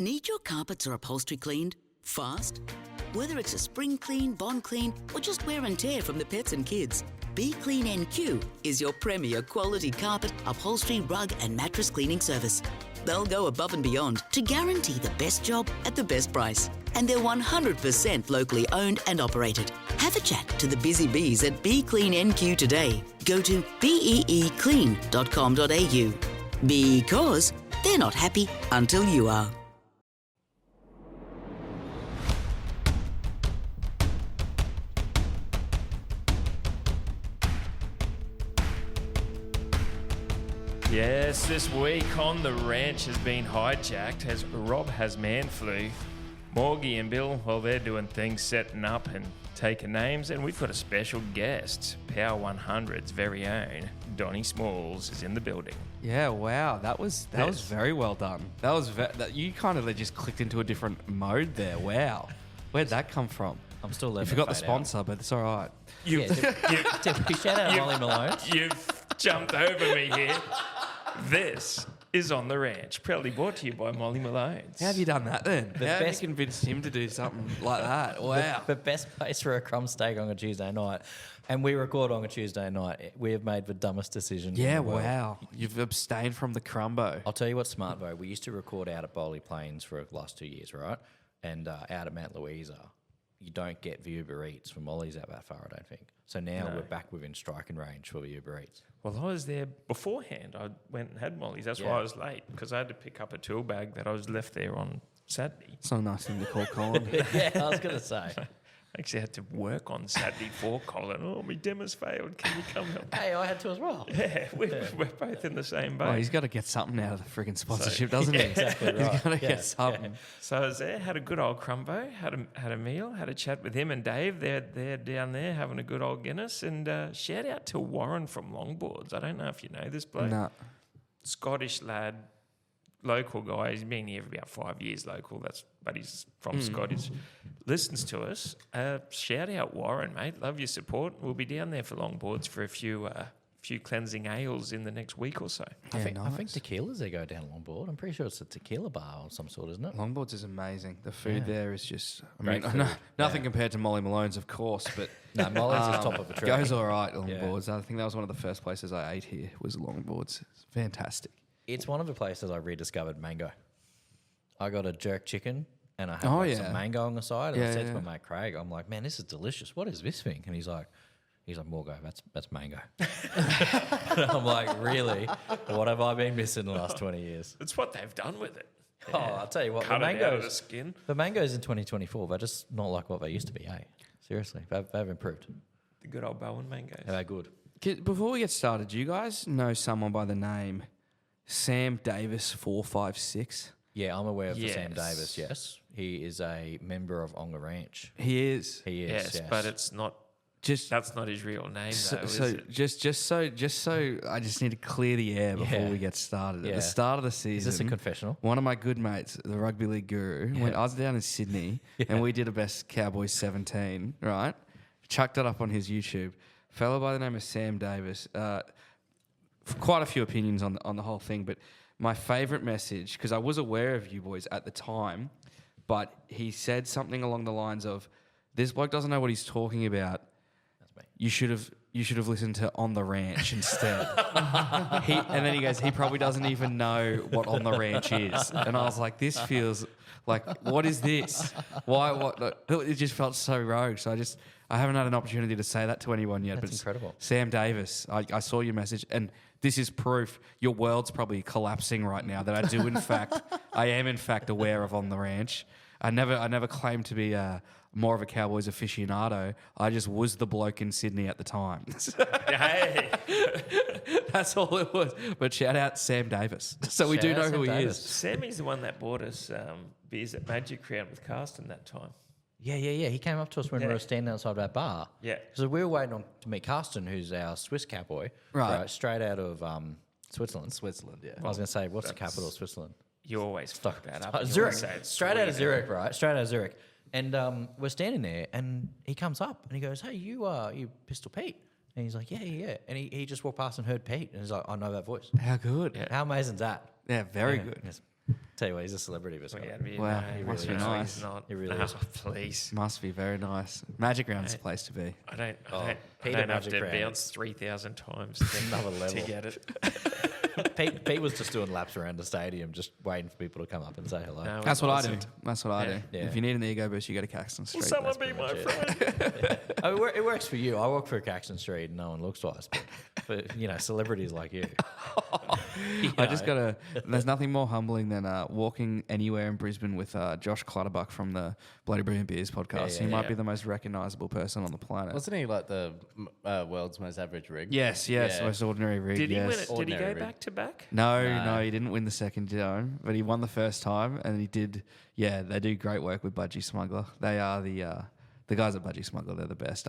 Need your carpets or upholstery cleaned fast? Whether it's a spring clean, bond clean, or just wear and tear from the pets and kids, Be Clean NQ is your premier quality carpet, upholstery, rug and mattress cleaning service. They'll go above and beyond to guarantee the best job at the best price. And they're 100% locally owned and operated. Have a chat to the busy bees at Be Clean NQ today. Go to beeclean.com.au because they're not happy until you are. Yes, this week on the ranch has been hijacked as Rob has man flu. Morgie and Bill, well, they're doing things, setting up and taking names, and we've got a special guest, Power 100's very own Donny Smalls is in the building. Yeah, wow, that was very well done. That was you kind of just clicked into a different mode there. Wow, where'd that come from? I'm still letting You forgot the sponsor, but it's all right. Shout out Molly Malones. You've jumped over me here. This is On the Ranch, proudly brought to you by Molly Malones. How have you done that then? How have you convinced him to do something like that? Wow. The best place for a crumb steak on a Tuesday night. And we record on a Tuesday night. We have made the dumbest decision. Yeah, in the world. wow. You've abstained from the crumbo. I'll tell you what's smart, though. We used to record out at Bowley Plains for the last 2 years, right? And out at Mount Louisa, you don't get the Uber Eats from Molly's out that far, I don't think. So now we're back within striking range for the Uber Eats. Well, I was there beforehand. I went and had Molly's. That's why I was late, because I had to pick up a tool bag that I was left there on Saturday. It's not a nice thing to call Colin. Yeah, I was going to say. I actually had to work on Saturday for Colin. Oh, my demo's failed. Can you come help? Hey, I had to as well. Yeah, we're both in the same boat. Well, he's got to get something out of the frigging sponsorship, doesn't he? Exactly right. He's got to get something. So I was there, had a good old crumbo, had a meal, had a chat with him and Dave. They're down there having a good old Guinness. And shout out to Warren from Longboards. I don't know if you know this bloke. No. Scottish lad, local guy. He's been here for about 5 years local. But he's from Scottish. Listens to us. Shout out Warren, mate. Love your support. We'll be down there for Longboards for a few cleansing ales in the next week or so. I think tequila's they go down Longboard. I'm pretty sure it's a tequila bar of some sort, isn't it? Longboards is amazing. The food there is just... Great food. Nothing compared to Molly Malone's, of course, but... No, Molly's is top of the tree. Goes all right, Longboards. I think that was one of the first places I ate here, was Longboards. It's fantastic. It's one of the places I rediscovered mango. I got a jerk chicken and I had some mango on the side. And I said to my mate Craig, I'm like, man, this is delicious. What is this thing? And he's like, Morgo, that's mango. And I'm like, really? What have I been missing the last 20 years? It's what they've done with it. Oh, I'll tell you what. Cut it out of the skin. The mangoes in 2024, they're just not like what they used to be, hey? Seriously, they've improved. The good old Bowen mangoes. They're good. Before we get started, do you guys know someone by the name Sam Davis 456? Yeah, I'm aware of the Sam Davis, yes. He is a member of On the Ranch. He is. He is, yes. But it's not... That's not his real name, though, is it? Just so I just need to clear the air before we get started. At the start of the season, is this a confessional? One of my good mates, the rugby league guru, I was down in Sydney and we did a best Cowboys 17, right? Chucked it up on his YouTube. Fellow by the name of Sam Davis. Quite a few opinions on the whole thing, but my favourite message, because I was aware of you boys at the time, but he said something along the lines of, "This bloke doesn't know what he's talking about. You should have listened to On the Ranch instead." And then he goes, he probably doesn't even know what On the Ranch is. And I was like, this feels like, what is this? Why? What? It just felt so rogue. So I haven't had an opportunity to say that to anyone yet. That's incredible. Sam Davis, I saw your message, and this is proof your world's probably collapsing right now that I am in fact aware of On the Ranch. I never claimed to be more of a Cowboys aficionado. I just was the bloke in Sydney at the time. Hey! That's all it was. But shout out Sam Davis. So we do know who he is. Sammy's the one that bought us beers at Magic Round with Carsten that time. Yeah. He came up to us when we were standing outside that bar. Yeah. Because we were waiting to meet Carsten, who's our Swiss cowboy. Right. Straight out of Switzerland. Switzerland, yeah. I was going to say, what's the capital of Switzerland? You always fuck that up. Zurich. Straight out of Zurich, right? Straight out of Zurich. And we're standing there, and he comes up, and he goes, "Hey, you Pistol Pete?" And he's like, yeah. And he just walked past and heard Pete, and he's like, "I know that voice." How good. How amazing is that? Yeah, very good. Yes. Tell you what, he's a celebrity. This guy. Wow, must be nice. He's not. He really No, is. please. Must be very nice. Magic Round's the place to be. I don't Peter have Magic to Round. bounce 3,000 times Another to level. get it. Pete was just doing laps around the stadium, just waiting for people to come up and say hello. No, That's it what I do. wasn't. That's what I Yeah. do. Yeah. If you need an ego boost, you go to Caxton Street. Will someone That's be pretty my much it. friend? Oh, it works for you. I walk through Caxton Street and no one looks twice. But celebrities like you. I just gotta. There's nothing more humbling than walking anywhere in Brisbane with Josh Clutterbuck from the Bloody Brilliant Beers podcast. Yeah, he might yeah. be the most recognisable person on the planet. Wasn't he like the world's most average rig? Yes, Yeah. most ordinary rig. Did he yes. win it? Did he Ordinary go rig. back to back? No, he didn't win the second time, but he won the first time, and he did. Yeah, they do great work with Budgie Smuggler. They are the guys at Budgie Smuggler. They're the best.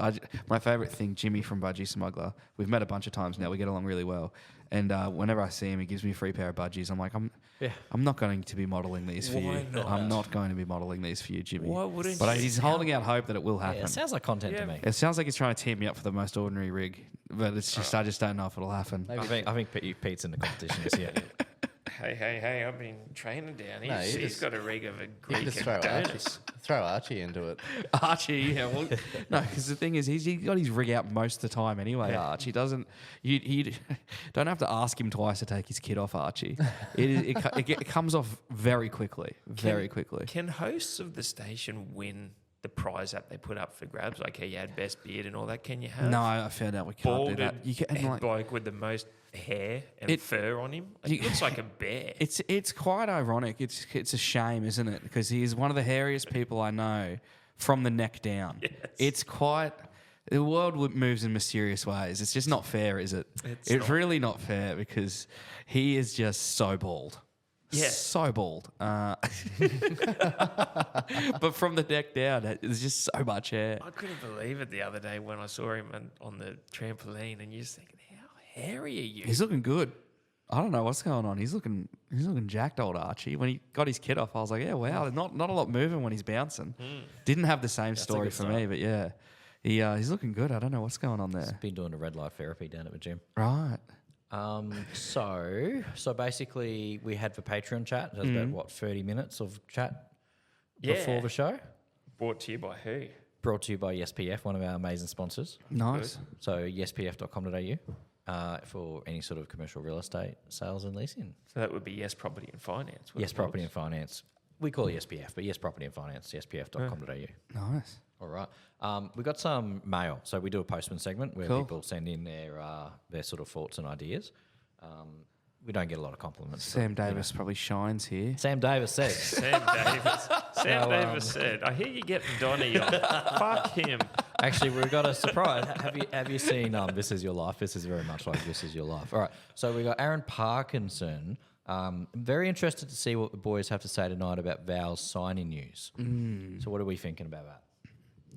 My favourite thing, Jimmy from Budgie Smuggler. We've met a bunch of times now. We get along really well, and whenever I see him, he gives me a free pair of budgies. I'm like, I'm not going to be modelling these for Why you. not? I'm not going to be modelling these for you, Jimmy. Why wouldn't But you? he's holding out hope that it will happen. Yeah, it sounds like content to me. It sounds like he's trying to tee me up for the most ordinary rig, but it's just I just don't know if it'll happen. I think Pete's in the competition this year. Hey, I've been training down. No, He's you just- got a rig of a You Greek just and Adonis. throw Archie into it. Archie, yeah, well, no, because the thing is, he's got his rig out most of the time anyway. Yeah. Archie doesn't. You don't have to ask him twice to take his kit off. Archie, it comes off very quickly, very quickly. Can hosts of the station win the prize that they put up for grabs? Like, hey, you had best beard and all that. Can you have No, I found out we can't do balded that. You can, and head like, bloke with the most hair and It- fur on him? Like, you- he looks like a bear. it's quite ironic. It's a shame, isn't it? Because he's one of the hairiest people I know from the neck down. Yes. It's quite. The world moves in mysterious ways. It's just not fair, is it? It's It's not. really not fair because he is just so bald. Yeah. So bald. But from the neck down, there's just so much hair. I couldn't believe it the other day when I saw him on the trampoline, and you're just thinking, how hairy are you? He's looking good. I don't know what's going on. He's looking jacked, old Archie. When he got his kit off, I was like, yeah, wow, not a lot moving when he's bouncing. Didn't have the same story good for sign. me, but yeah, he's looking good. I don't know what's going on there. Been doing a red light therapy down at the gym. Right. So basically, we had for Patreon chat. There's about 30 minutes of chat Yeah. before the show. Brought to you by who? Brought to you by YesPF, one of our amazing sponsors. Nice. So yespf.com.au for any sort of commercial real estate sales and leasing. So that would be Yes Property and Finance. Yes Property and Finance. We call it YesPF, but Yes Property and Finance, yespf.com.au. Nice. All right. We got some mail. So we do a postman segment where Cool. people send in their sort of thoughts and ideas. We don't get a lot of compliments. but, Sam Davis probably shines here. Sam Davis says. Sam Davis. Davis said, I hear you getting Donny on. Fuck him. Actually, we've got a surprise. Have you seen This Is Your Life? This is very much like This Is Your Life. All right. So we got Aaron Parkinson. Very interested to see what the boys have to say tonight about Val's signing news. So what are we thinking about that?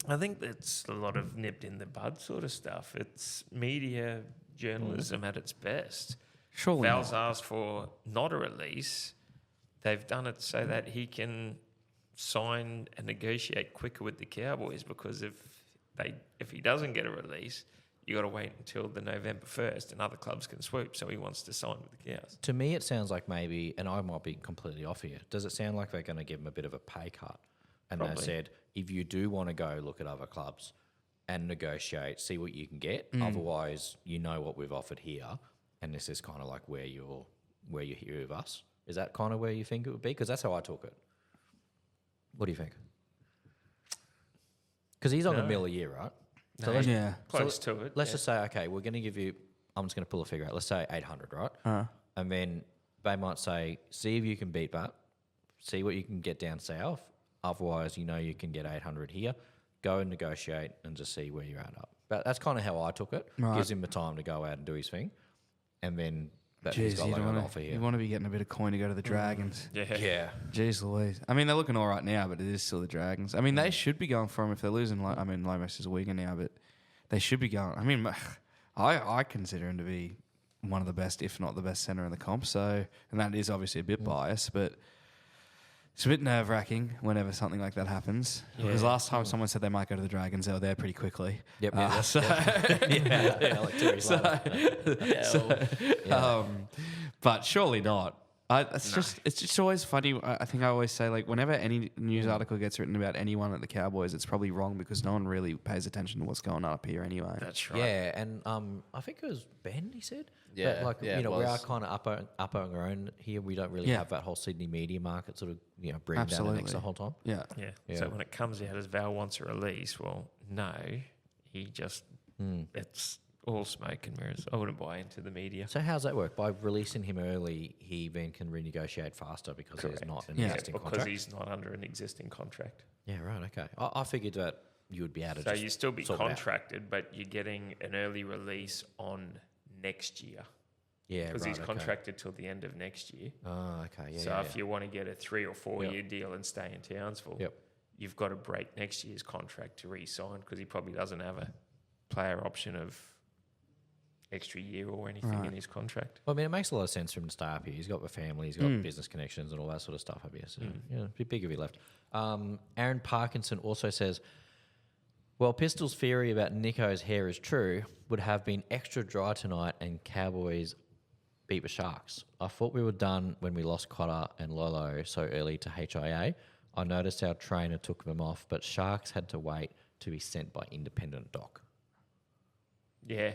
I think that's a lot of nipped in the bud sort of stuff. It's media journalism at its best. Surely Val's not. asked for not a release. They've done it so that he can sign and negotiate quicker with the Cowboys, because if he doesn't get a release, you got to wait until the November 1st and other clubs can swoop. So he wants to sign with the Cows. To me, it sounds like maybe, and I might be completely off here, does it sound like they're going to give him a bit of a pay cut? And they Probably. said, if you do want to go look at other clubs and negotiate, see what you can get. Otherwise, you know what we've offered here, and this is kind of like where you're here with us. Is that kind of where you think it would be? Because that's how I took it. What do you think? Because he's on No. $1 million a year, right? No, let's- Yeah. Close to it. Let's yeah. just say, okay, we're going to give you, I'm just going to pull a figure out. Let's say 800, right? And then they might say, see if you can beat that. See what you can get down south. Otherwise, you can get 800 here. Go and negotiate and just see where you're at up. But that's kind of how I took it. Right. Gives him the time to go out and do his thing. And then he's Jeez, got you like an don't offer here. want to be getting a bit of coin to go to the Dragons. Yeah. Yeah. Jeez Louise. I mean, they're looking all right now, but it is still the Dragons. I mean, they should be going for him if they're losing. I mean, Lomas is a winger now, but they should be going. I mean, I consider him to be one of the best, if not the best centre in the comp. So, and that is obviously a bit biased, but it's a bit nerve-wracking whenever something like that happens. Because last time someone said they might go to the Dragons, they were there pretty quickly. Yep. So, yeah, like 2 years later. but surely not. It's just always funny. I think I always say, like, whenever any news article gets written about anyone at the Cowboys, it's probably wrong because no one really pays attention to what's going on up here anyway. That's right. Yeah, and I think it was Ben, he said. Yeah, That, like, yeah, you know, it we are was. kind of up on our own here. We don't really Yeah. have that whole Sydney media market sort of, you know, breathing down our necks the whole time. Yeah. Yeah. Yeah. So when it comes out as Val wants a release, well, no, he just it's all smoke and mirrors. I wouldn't buy into the media. So how's that work? By releasing him early, he then can renegotiate faster because Correct. there's not an Yeah. existing Because contract. he's not under an existing contract. Yeah, right. Okay. I figured that you would be able to. So just you still be sort it out. contracted, but you're getting an early release on next year. Yeah, Because right. he's okay. contracted till the end of next year. Oh, okay. Yeah. So yeah, if you want to get a 3 or 4 year deal and stay in Townsville, Yep. you've got to break next year's contract to re-sign because he probably doesn't have a player option of extra year or anything in his contract. Well, I mean, it makes a lot of sense for him to stay up here. He's got the family, he's got business connections and all that sort of stuff up here. So, yeah, it'd be big if he left. Aaron Parkinson also says, well, Pistol's theory about Nico's hair is true, would have been extra dry tonight and Cowboys beat the Sharks. I thought we were done when we lost Cotter and Lolo so early to HIA. I noticed our trainer took them off, but Sharks had to wait to be sent by independent doc. Yeah.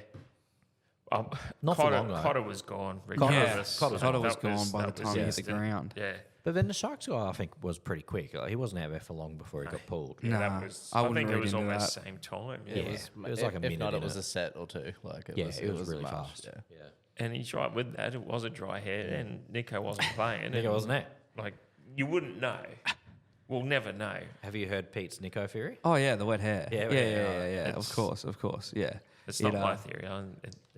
Not for long, though. Cotter was gone. Yeah, Regardless. Cotter was That gone by the that time he hit the instant. ground. Yeah. But then the Sharks guy, I think, was pretty quick. Like, he wasn't out there for long before he got pulled. Yeah, Nah, that was, I I, wouldn't think it read was into almost that. same time. Yeah. Yeah. It was like a if minute not, in it was it. a set or two. Like Yeah, it was really much, fast. Yeah. Yeah. And he's right with that. It was a dry hair and Nico wasn't playing. Nico and, wasn't there. Like, you wouldn't know. We'll never know. Have you heard Pete's Nico theory? Oh yeah, the wet hair. Yeah, yeah. Of It's- course. Yeah. It's It, not my theory.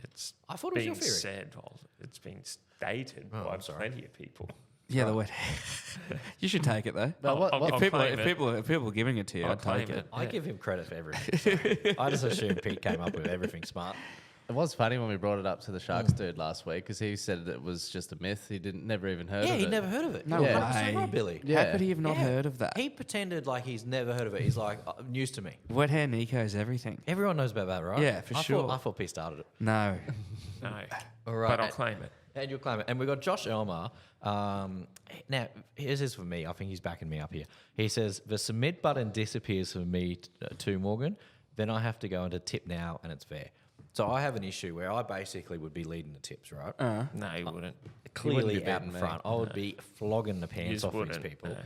It's I thought it was been your theory. said. It's been stated by I'm sorry. plenty of people. Yeah, the wet hair. You should take it though. No, what- I'll what- If claim it. people are giving it to you, I'll I'd take claim it. I give him credit for everything. So I just assume Pete came up with everything smart. It was funny when we brought it up to the Sharks dude last week because he said it was just a myth. He never even heard Yeah, of it. he'd never heard of it. No You're way. 100% right, Billy. Yeah. How could he have not Yeah. heard of that? He pretended like he's never heard of it. He's like, news to me. Wet hair Nico's everything. Everyone knows about that, right? Yeah, for sure. I thought Pete started it. No. No. All right. But I'll claim it. And you'll claim it. And we've got Josh Elmer. Now, here's this for me. I think he's backing me up here. He says, the submit button disappears for me too, Morgan. Then I have to go into tip now and it's there. So I have an issue where I basically would be leading the tips, right? No, you wouldn't. Clearly be out in beating me. front. I would be flogging the You pants just off these wouldn't. people. No.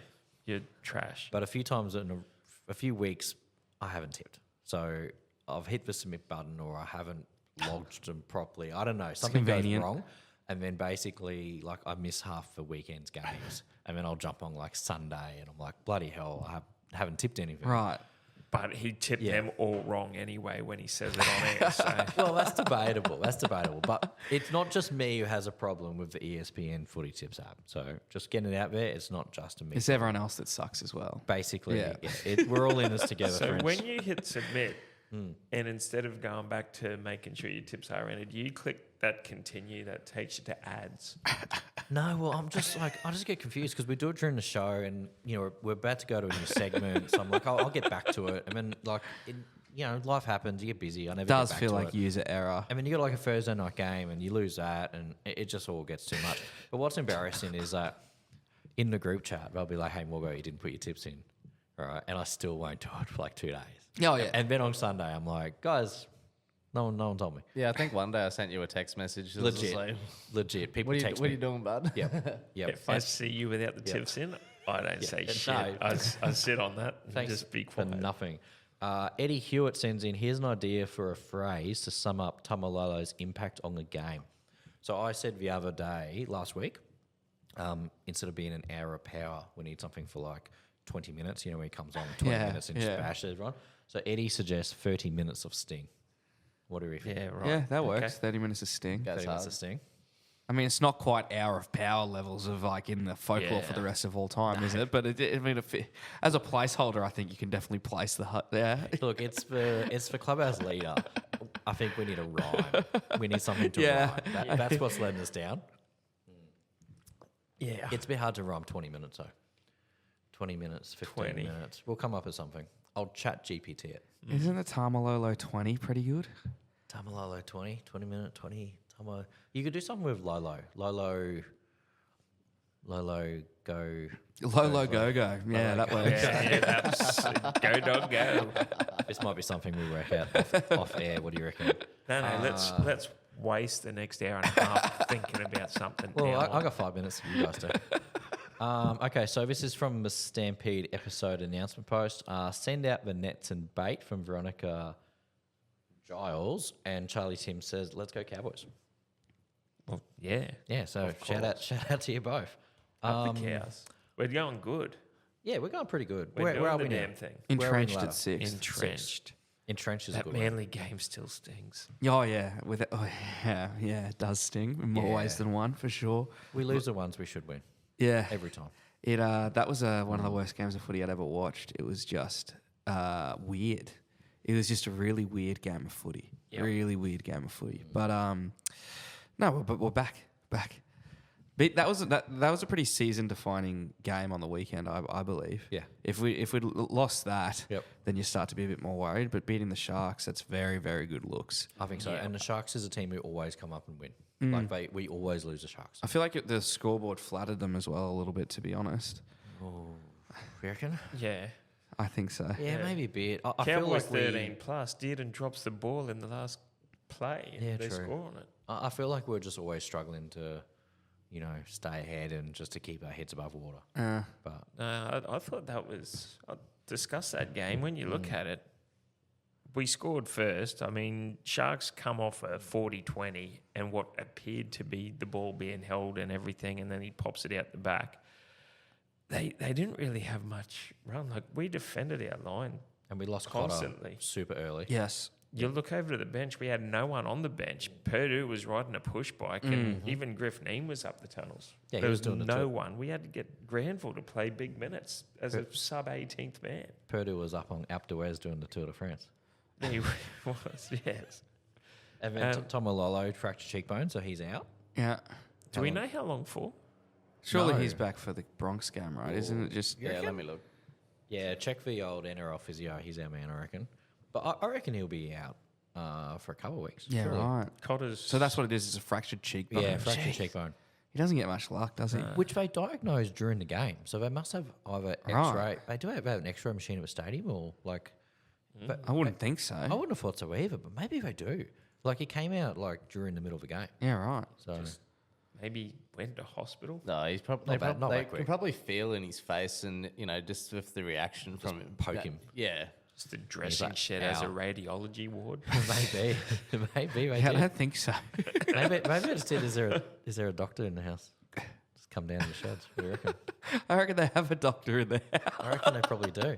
You're trash. But a few times in a few weeks, I haven't tipped. So I've hit the submit button or I haven't logged them properly. I don't know. Something goes convenient. wrong. And then basically, like, I miss half the weekend's games. And then I'll jump on, like, Sunday and I'm like, bloody hell, I haven't tipped anything. Right. But he tipped Yeah. them all wrong anyway when he says it on air. So Well, that's debatable. But it's not just me who has a problem with the ESPN Footy Tips app. So just getting it out there, it's not just a me. It's everyone else that sucks as well. Basically, Yeah. we're all in this together. So friends. when you hit submit, and instead of going back to making sure your tips are entered, you click that continue that takes you to ads. No, well, I'm just like, I just get confused because we do it during the show and, you know, we're about to go to a new segment. So I'm like, I'll get back to it. And then, like, you know, life happens, you get busy. I never It does get back feel to like it. user error. I mean, you got like a Thursday night game and you lose that and it just all gets too much. But what's embarrassing is that in the group chat, they'll be like, hey, Morgo, you didn't put your tips in. All right. And I still won't do it for like 2 days. Oh, yeah. And then on Sunday, I'm like, guys, no one told me. Yeah, I think one day I sent you a text message. It was just Legit. like, Legit. People what are text you me. doing, bud? Yep. If I see you without the tips in, I don't say No. shit. I sit on that and Thanks just be for quiet. nothing. Eddie Hewitt sends in, here's an idea for a phrase to sum up Tamalolo's impact on the game. So I said the other day, last week, instead of being an hour of power, we need something for like 20 minutes. You know, when he comes on 20 Yeah, minutes and just yeah. bashes everyone. So Eddie suggests 30 minutes of sting. What do we think? Yeah, right. Yeah, that works. Okay. 30 minutes of sting. Goes 30 minutes hard. of sting. I mean, it's not quite hour of power levels of like in the folklore for Yeah. the rest of all time, is it? But I mean, as a placeholder, I think you can definitely place the hut there. Look, it's for clubhouse leader. I think we need a rhyme. We need something to Yeah. rhyme. That's what's letting us down. Yeah. It's a bit hard to rhyme 20 minutes, though. 20 minutes, 15 20. minutes. We'll come up with something. I'll chat GPT it. Isn't the Tamalolo 20 pretty good? Tamalolo 20 minute, 20. You could do something with Lolo. Lolo, Lolo go. Lolo go. Yeah, that works. Yeah, that's go dog go. This might be something we work out off air. What do you reckon? No, let's waste the next hour and a half thinking about something. Well, now. I got 5 minutes. You guys do. Okay, so this is from the Stampede episode announcement post. Send out the nets and bait from Veronica Giles, and Charlie Tim says, "Let's go Cowboys." Well, yeah. Yeah, so shout out to you both. Up the cows. We're going good. Yeah, we're going pretty good. We're Where doing are the we now? damn thing. Entrenched ladder? at 6. Entrenched. Entrenched is a That good word. Manly game still stings. Oh yeah, it does sting in more ways than one for sure. We lose the ones we should win Yeah, every time. it that was one of the worst games of footy I'd ever watched. It was just weird. It was just a really weird game of footy. Yep. Really weird game of footy. But no, but we're back. But that was a pretty season-defining game on the weekend, I believe. Yeah. If we'd lost that, Yep. then you start to be a bit more worried. But beating the Sharks, that's very, very good looks. I think so. Yeah. And the Sharks is a team who always come up and win. Mm. Like we always lose the Sharks. I feel like the scoreboard flattered them as well a little bit, to be honest. You reckon? Yeah. I think so. Yeah, Yeah. maybe a bit. I feel Cowboys like 13 plus. Dearden drops the ball in the last play and Yeah, they true. score on it. I feel like we're just always struggling to, stay ahead and just to keep our heads above water. But I thought that was... I discussed that game. When you look at it, we scored first. I mean, Sharks come off a 40-20 and what appeared to be the ball being held and everything, and then he pops it out the back. They didn't really have much run. Like, we defended our line. and we lost Constantly. Cotter super early. Yes. You look over to the bench, we had no one on the bench. Purdue was riding a push bike, and even Griff Neem was up the tunnels. Yeah, he there was was doing it no too. one. We had to get Granville to play big minutes as a sub-18th man. Purdue was up on Alpe d'Huez doing the Tour de France. He was, yes. And then Tom Malolo fractured cheekbone, so he's out. Yeah. Do we know how long for? Surely No. he's back for the Bronx game, right? Isn't it just... Yeah, let me look. Yeah, check the old NRL physio. He's our man, I reckon. But I reckon he'll be out for a couple of weeks. Yeah, surely. right. Cotter's... So that's what it is. It's a fractured cheekbone. Yeah, fractured cheekbone. He doesn't get much luck, does he? Which they diagnosed during the game. So they must have either Right. X-ray. They do have an X-ray machine at the stadium, or like. But I wouldn't think so. I wouldn't have thought so either, but maybe they do. Like he came out like during the middle of the game. Yeah, right. So Maybe went to hospital. No, he's probably Not bad, not they that quick. can probably feel in his face, and just with the reaction from him, poke him. Yeah, Just a dressing like, shed as a "Ow." radiology ward. maybe they Yeah, I do. don't think so. Maybe I just did. Is there a doctor in the house? Just come down to the sheds. What do you reckon? I reckon they have a doctor in there. I reckon they probably do.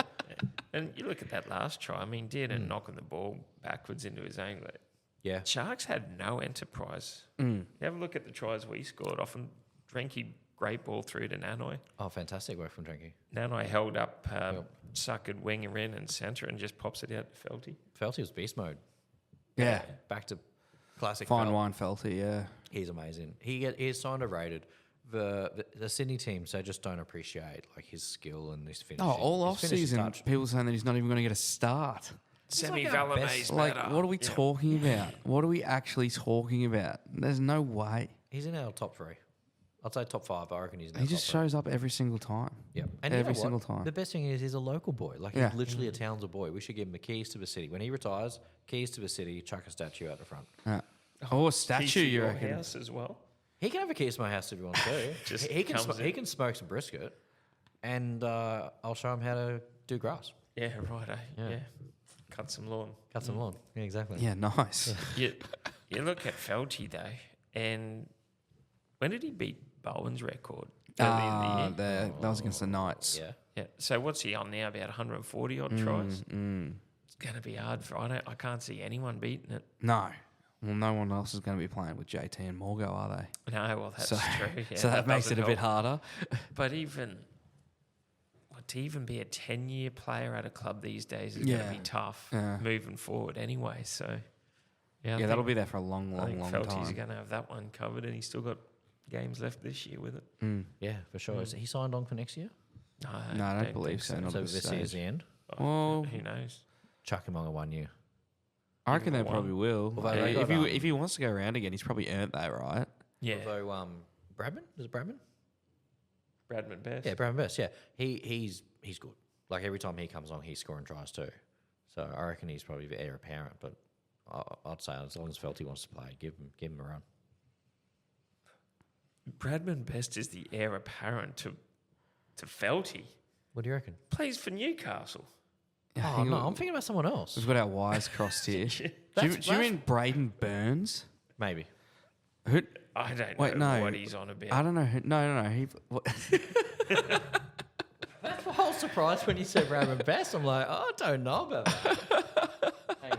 And you look at that last try. I mean, Dearden knocking the ball backwards into his own leg. Yeah. Sharks had no enterprise. You have a look at the tries we scored. Often Drenky, great ball through to Nanoi. Oh, fantastic work from Drinky. Nanoi held up, suckered winger in and centre and just pops it out to Felty. Felty was beast mode. Yeah. Back to classic. Fine Fel. wine Felty, yeah. He's amazing. He is so underrated. The Sydney teams, they just don't appreciate like his skill and his finishing. Oh, all His off finishing season, touch. people saying that he's not even going to get a start. Semi like our Valame's best- Like, better. what are we talking about? What are we actually talking about? There's no way. He's in our top 3. I'd say top 5. I reckon he's in our He just top 3. shows up every single time. Yeah, and you every know what? single time. The best thing is he's a local boy. Like Yeah. he's literally a Townsville boy. We should give him the keys to the city. When he retires, keys to the city, chuck a statue out the front. Yeah. Oh, a Keys statue, to you your reckon? house as well. He can have a keys to my house if he wants to. Just he can comes in. he can smoke some brisket, and I'll show him how to do grass, Yeah, right. Yeah. Yeah. Cut some lawn. cut some lawn. Yeah, exactly. Yeah, nice. You look at Felty though, and when did he beat Bowen's record? Early in the year. That was against the Knights. Yeah. Yeah. So what's he on now? About 140 odd tries. It's going to be hard for. I can't see anyone beating it. No. Well, no one else is going to be playing with JT and Morgo, are they? No, well that's So, true. Yeah, so that makes it doesn't a bit help. harder. But even to even be a 10-year player at a club these days is going Yeah. to be tough Yeah. moving forward. Anyway, so Yeah, I that'll think- be there for a long, I long, think long Felty's time. going to have that one covered, and he's still got games left this year with it. Yeah, for sure. Is he signed on for next year? No, I don't believe think so. Not So at this this year's stage. the end. Well, Who knows? Chuck him on a 1 year. I reckon they One. probably will. Well, they if got, he wants to go around again, he's probably earned that, right? Yeah. Although Bradman, is it Bradman? Bradman Best. Yeah, Bradman Best. Yeah, he's good. Like every time he comes on, he's scoring tries too. So I reckon he's probably the heir apparent. But I'd say as long as Felty wants to play, give him a run. Bradman Best is the heir apparent to Felty. What do you reckon? Plays for Newcastle. Oh no, I'm thinking about someone else. We've got our wires crossed here. do you mean Braden Burns? Maybe. Who? I don't Wait, know no. what he's on about. I don't know. No. That's why I was surprised when you said Bradman Best. I'm like, I don't know about that. Hang on.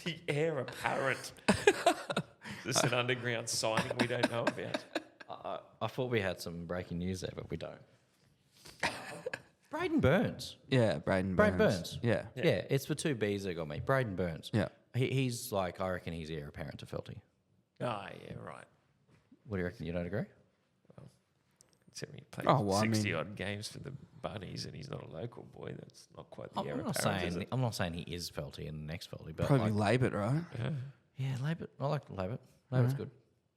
The heir apparent. Is this an underground signing we don't know about? I thought we had some breaking news there, but we don't. Braden Burns. Yeah, Braden Burns. Yeah. Yeah, it's the two B's that got me. Braden Burns. Yeah. He's like, I reckon he's heir apparent to Felty. Ah, yeah, right. What do you reckon? You don't agree? Considering he played Oh, well, 60 odd games for the Bunnies and he's not a local boy, that's not quite the heir I'm not apparent, is saying it? I'm not saying he is Felty in the next Felty, but Probably like, Labert, right? yeah, Labert. I like Labert. Labert's good.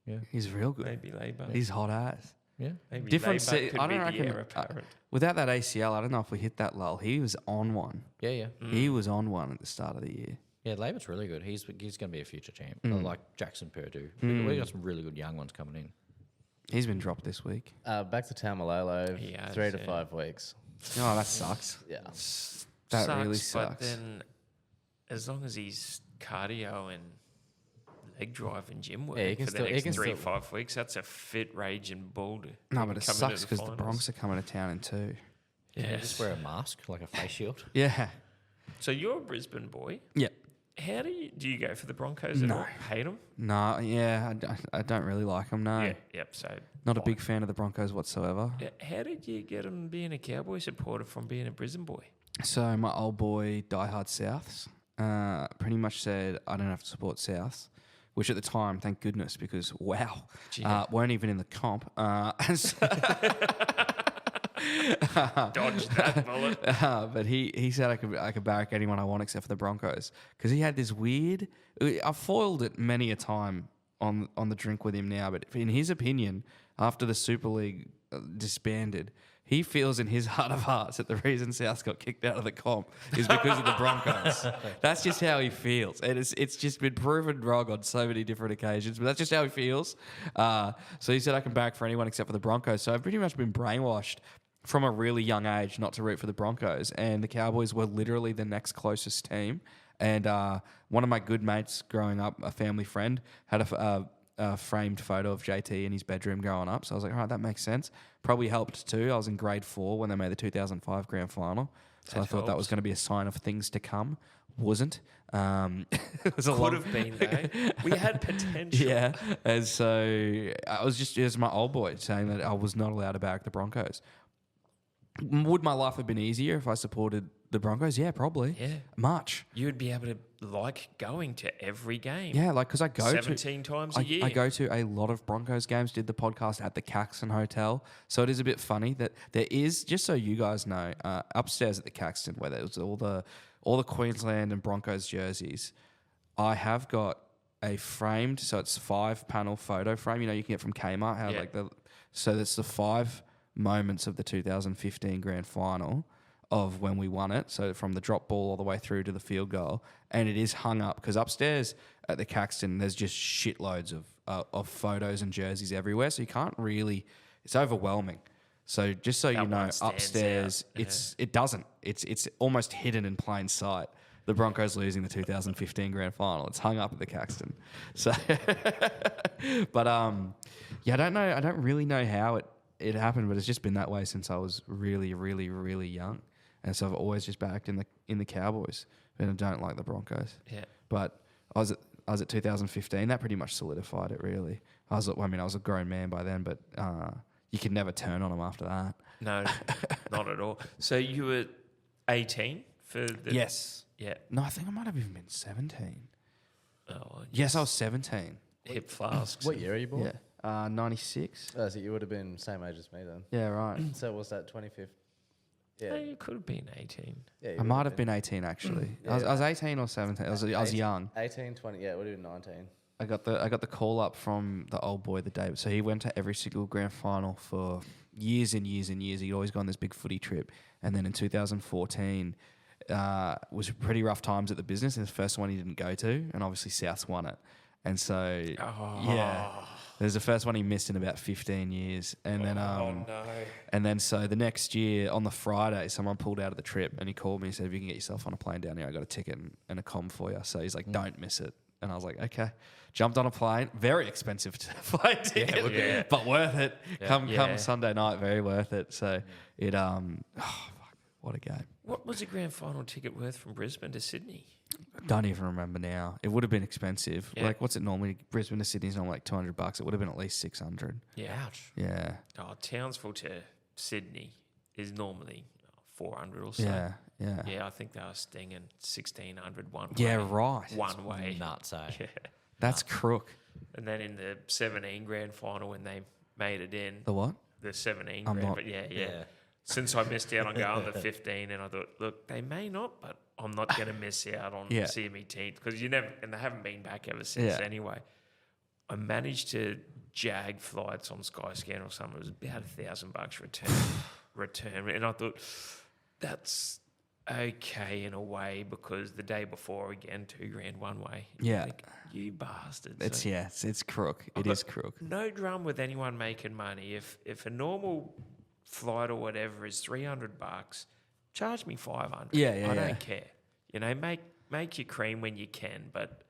Yeah, He's real good. Maybe Labour. He's hot ass. yeah. Maybe Different. Labour could I be don't the reckon. heir apparent. Without that ACL, I don't know if we hit that lull. He was on one. Yeah. He was on one at the start of the year. Yeah, Labert's really good. He's going to be a future champ, like Jackson Purdue. We've got some really good young ones coming in. He's been dropped this week. Back to Tamalolo, He has, 3 to yeah. 5 weeks. Oh, that sucks. Yeah. That sucks, really But sucks. then, as long as he's cardio and leg drive and gym work Yeah, he can for the still- he next can 3 still- 5 weeks, that's a fit, raging bull. No, but it come into sucks because the finals. Bronx are coming to town in two. Can you Yes. just wear a mask, like a face shield? Yeah. So you're a Brisbane boy. Yeah. How do you go for the Broncos at No. all? Hate them? No, yeah, I don't really like them, no. Yeah, yep. So Not a fine. big fan of the Broncos whatsoever. Yeah, how did you get him being a Cowboy supporter from being a Brisbane boy? So my old boy, diehard Souths, pretty much said I don't have to support Souths, which at the time, thank goodness, because wow, Gee. weren't even in the comp. And so- Dodge that bullet. but he said I could barrack anyone I want except for the Broncos because he had this weird. I've foiled it many a time on the drink with him now, but in his opinion, after the Super League disbanded, he feels in his heart of hearts that the reason South got kicked out of the comp is because of the Broncos. That's just how he feels, and it's just been proven wrong on so many different occasions. But that's just how he feels. So he said I can back for anyone except for the Broncos. So I've pretty much been brainwashed from a really young age not to root for the Broncos, and the Cowboys were literally the next closest team. And one of my good mates growing up, a family friend, had a framed photo of JT in his bedroom growing up. So I was like, all right, that makes sense. Probably helped too. I was in grade 4 when they made the 2005 grand final. So I thought that was going to be a sign of things to come. Wasn't. It was a Could long- have been though. We had potential. Yeah. And so it was my old boy saying that I was not allowed to back the Broncos. Would my life have been easier if I supported the Broncos? Yeah, probably. Yeah. Much. You would be able to like going to every game. Yeah, like because I go 17 times a year. I go to a lot of Broncos games. Did the podcast at the Caxton Hotel, so it is a bit funny that there is. Just so you guys know, upstairs at the Caxton, where there was all the Queensland and Broncos jerseys, I have got a framed. So it's 5-panel photo frame. You know, you can get from Kmart. How Yeah. like so that's the 5 moments of the 2015 grand final of when we won it. So from the drop ball all the way through to the field goal, and it is hung up because upstairs at the Caxton there's just shitloads of photos and jerseys everywhere. So you can't really. It's overwhelming. So just so you That know, one stands upstairs out. it doesn't. It's almost hidden in plain sight. The Broncos losing the 2015 grand final. It's hung up at the Caxton. So, but yeah, I don't know. I don't really know how it happened, but it's just been that way since I was really, really, really young, and so I've always just backed in the Cowboys, and I don't like the Broncos. Yeah. But I was at 2015. That pretty much solidified it. Really, I was a grown man by then, but you could never turn on them after that. No, not at all. So you were 18 for the... Yes. Yeah. No, I think I might have even been 17. Oh, Yes, I was 17. hip flasks. What year are you born? Yeah. 96. Oh, so you would have been same age as me then. Yeah, right. So what's that, 25th? Yeah. You could have been 18. Yeah, you I would might have been 18 actually. Yeah. I was 18 or 17. I was young. 18, 20, yeah, it would have been 19. I got the call up from the old boy the day. So he went to every single grand final for years and years and years. He'd always gone this big footy trip. And then in 2014, was pretty rough times at the business. And the first one he didn't go to. And obviously Souths won it. And so, there's the first one he missed in about 15 years. And then, and then so the next year on the Friday, someone pulled out of the trip and he called me and said, if you can get yourself on a plane down here, I got a ticket and a comm for you. So he's like, don't miss it. And I was like, okay. Jumped on a plane. Very expensive flight ticket, but worth it. Come Sunday night, very worth it. So it, what a game. What was a grand final ticket worth from Brisbane to Sydney? Don't even remember now. It would have been expensive. Yeah. Like, what's it normally? Brisbane to Sydney's normally like $200. It would have been at least 600. Yeah. Ouch. Yeah. Oh, Townsville to Sydney is normally 400 or so. Yeah. Yeah. Yeah, I think they were stinging 1,600 one way. Yeah, right. One way. Nuts, eh? Yeah. That's crook. And then in the 17 grand final when they made it in, The what? the 17 I'm grand, not- but yeah. Yeah. Since I missed out on going to 15, and I thought, look, they may not, but I'm not going to miss out on Yeah. seeing me teams because you never, and they haven't been back ever since Yeah. anyway. I managed to jag flights on Skyscanner or something. It was about $1,000 return, and I thought that's okay in a way because the day before again $2,000 one way. Yeah. Like, you bastard. It's So it's crook. I've It got is crook. no drum with anyone making money. If a normal flight or whatever is $300, charge me $500. Yeah, I yeah. don't care. You know, make your cream when you can, but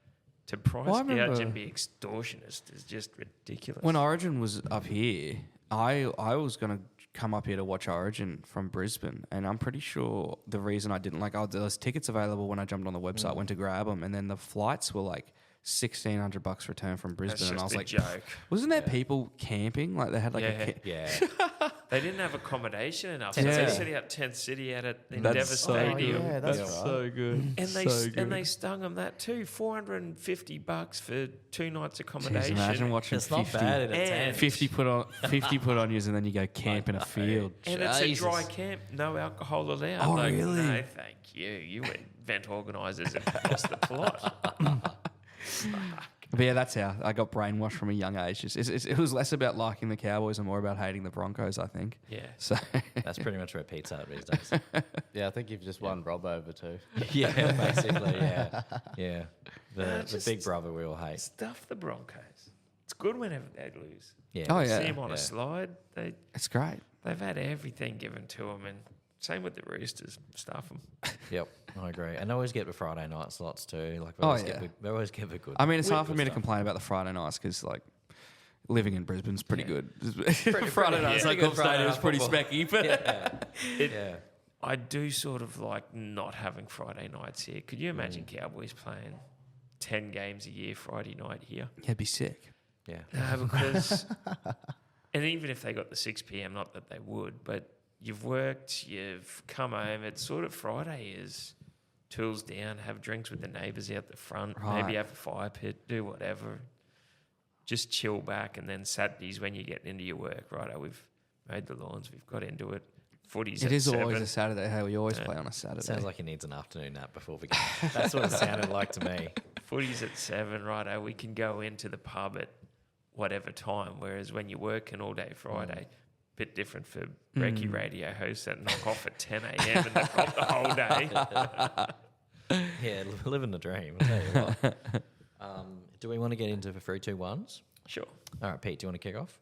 to price Well, I gouge remember- and be extortionist is just ridiculous. When Origin was up here, I was going to come up here to watch Origin from Brisbane, and I'm pretty sure the reason I didn't there was tickets available when I jumped on the website, went to grab them, and then the flights were like $1,600 return from Brisbane, that's and I just was a like, joke. wasn't there people camping? Like they had like Yeah. Yeah. They didn't have accommodation enough. Yeah. So they set out Tent City at it in Endeavour Stadium. yeah, that's right. good. And they stung them that too. $450 for 2 nights accommodation. Imagine watching It's not 50, bad in a And- tent. 50 put on you, and then you go camp in a field. And it's a Jesus. dry camp, no alcohol allowed. Oh, like, really? No, thank you. You event organisers have lost the plot. But yeah, that's how I got brainwashed from a young age. It was less about liking the Cowboys and more about hating the Broncos, I think. Yeah. So That's pretty much where Pete's at these days. Yeah, I think you've just won Rob over too. Yeah, basically, yeah. Yeah. The just- big brother we all hate. Stuff the Broncos. It's good whenever they lose. Yeah. Oh, yeah. See them on Yeah. a slide. it's great. They've had everything given to them, and same with the Roosters. Stuff them. Yep, I agree. And they always get the Friday night slots too. Like Oh, always yeah. they always get the good. I mean, it's hard for good me to stuff. complain about the Friday nights because, like, living in Brisbane's pretty good. pretty- Friday nights, yeah. like, Pretty good off Friday Stadium was night pretty football. specky, but Yeah. I do sort of like not having Friday nights here. Could you imagine Cowboys playing 10 games a year Friday night here? yeah, it'd be sick. Yeah. No, because, and even if they got the 6 p.m., not that they would, but you've worked, you've come home, it's sort of Friday is tools down, have drinks with the neighbours out the front, Right. maybe have a fire pit, do whatever. Just chill back, and then Saturdays when you get into your work, right? We've made the lawns, we've got into it. Footy's It at is 7. always a Saturday. Hey, we always play on a Saturday. Sounds like he needs an afternoon nap before the game. That's what it sounded like to me. Footy's at 7, right? We can go into the pub at whatever time. Whereas when you're working all day Friday, bit different for Brekkie radio hosts that knock off at 10 a.m. and they've got the whole day. Yeah, living the dream. I'll tell you what. Do we want to get into the 3-2-1s? Sure. All right, Pete, do you want to kick off?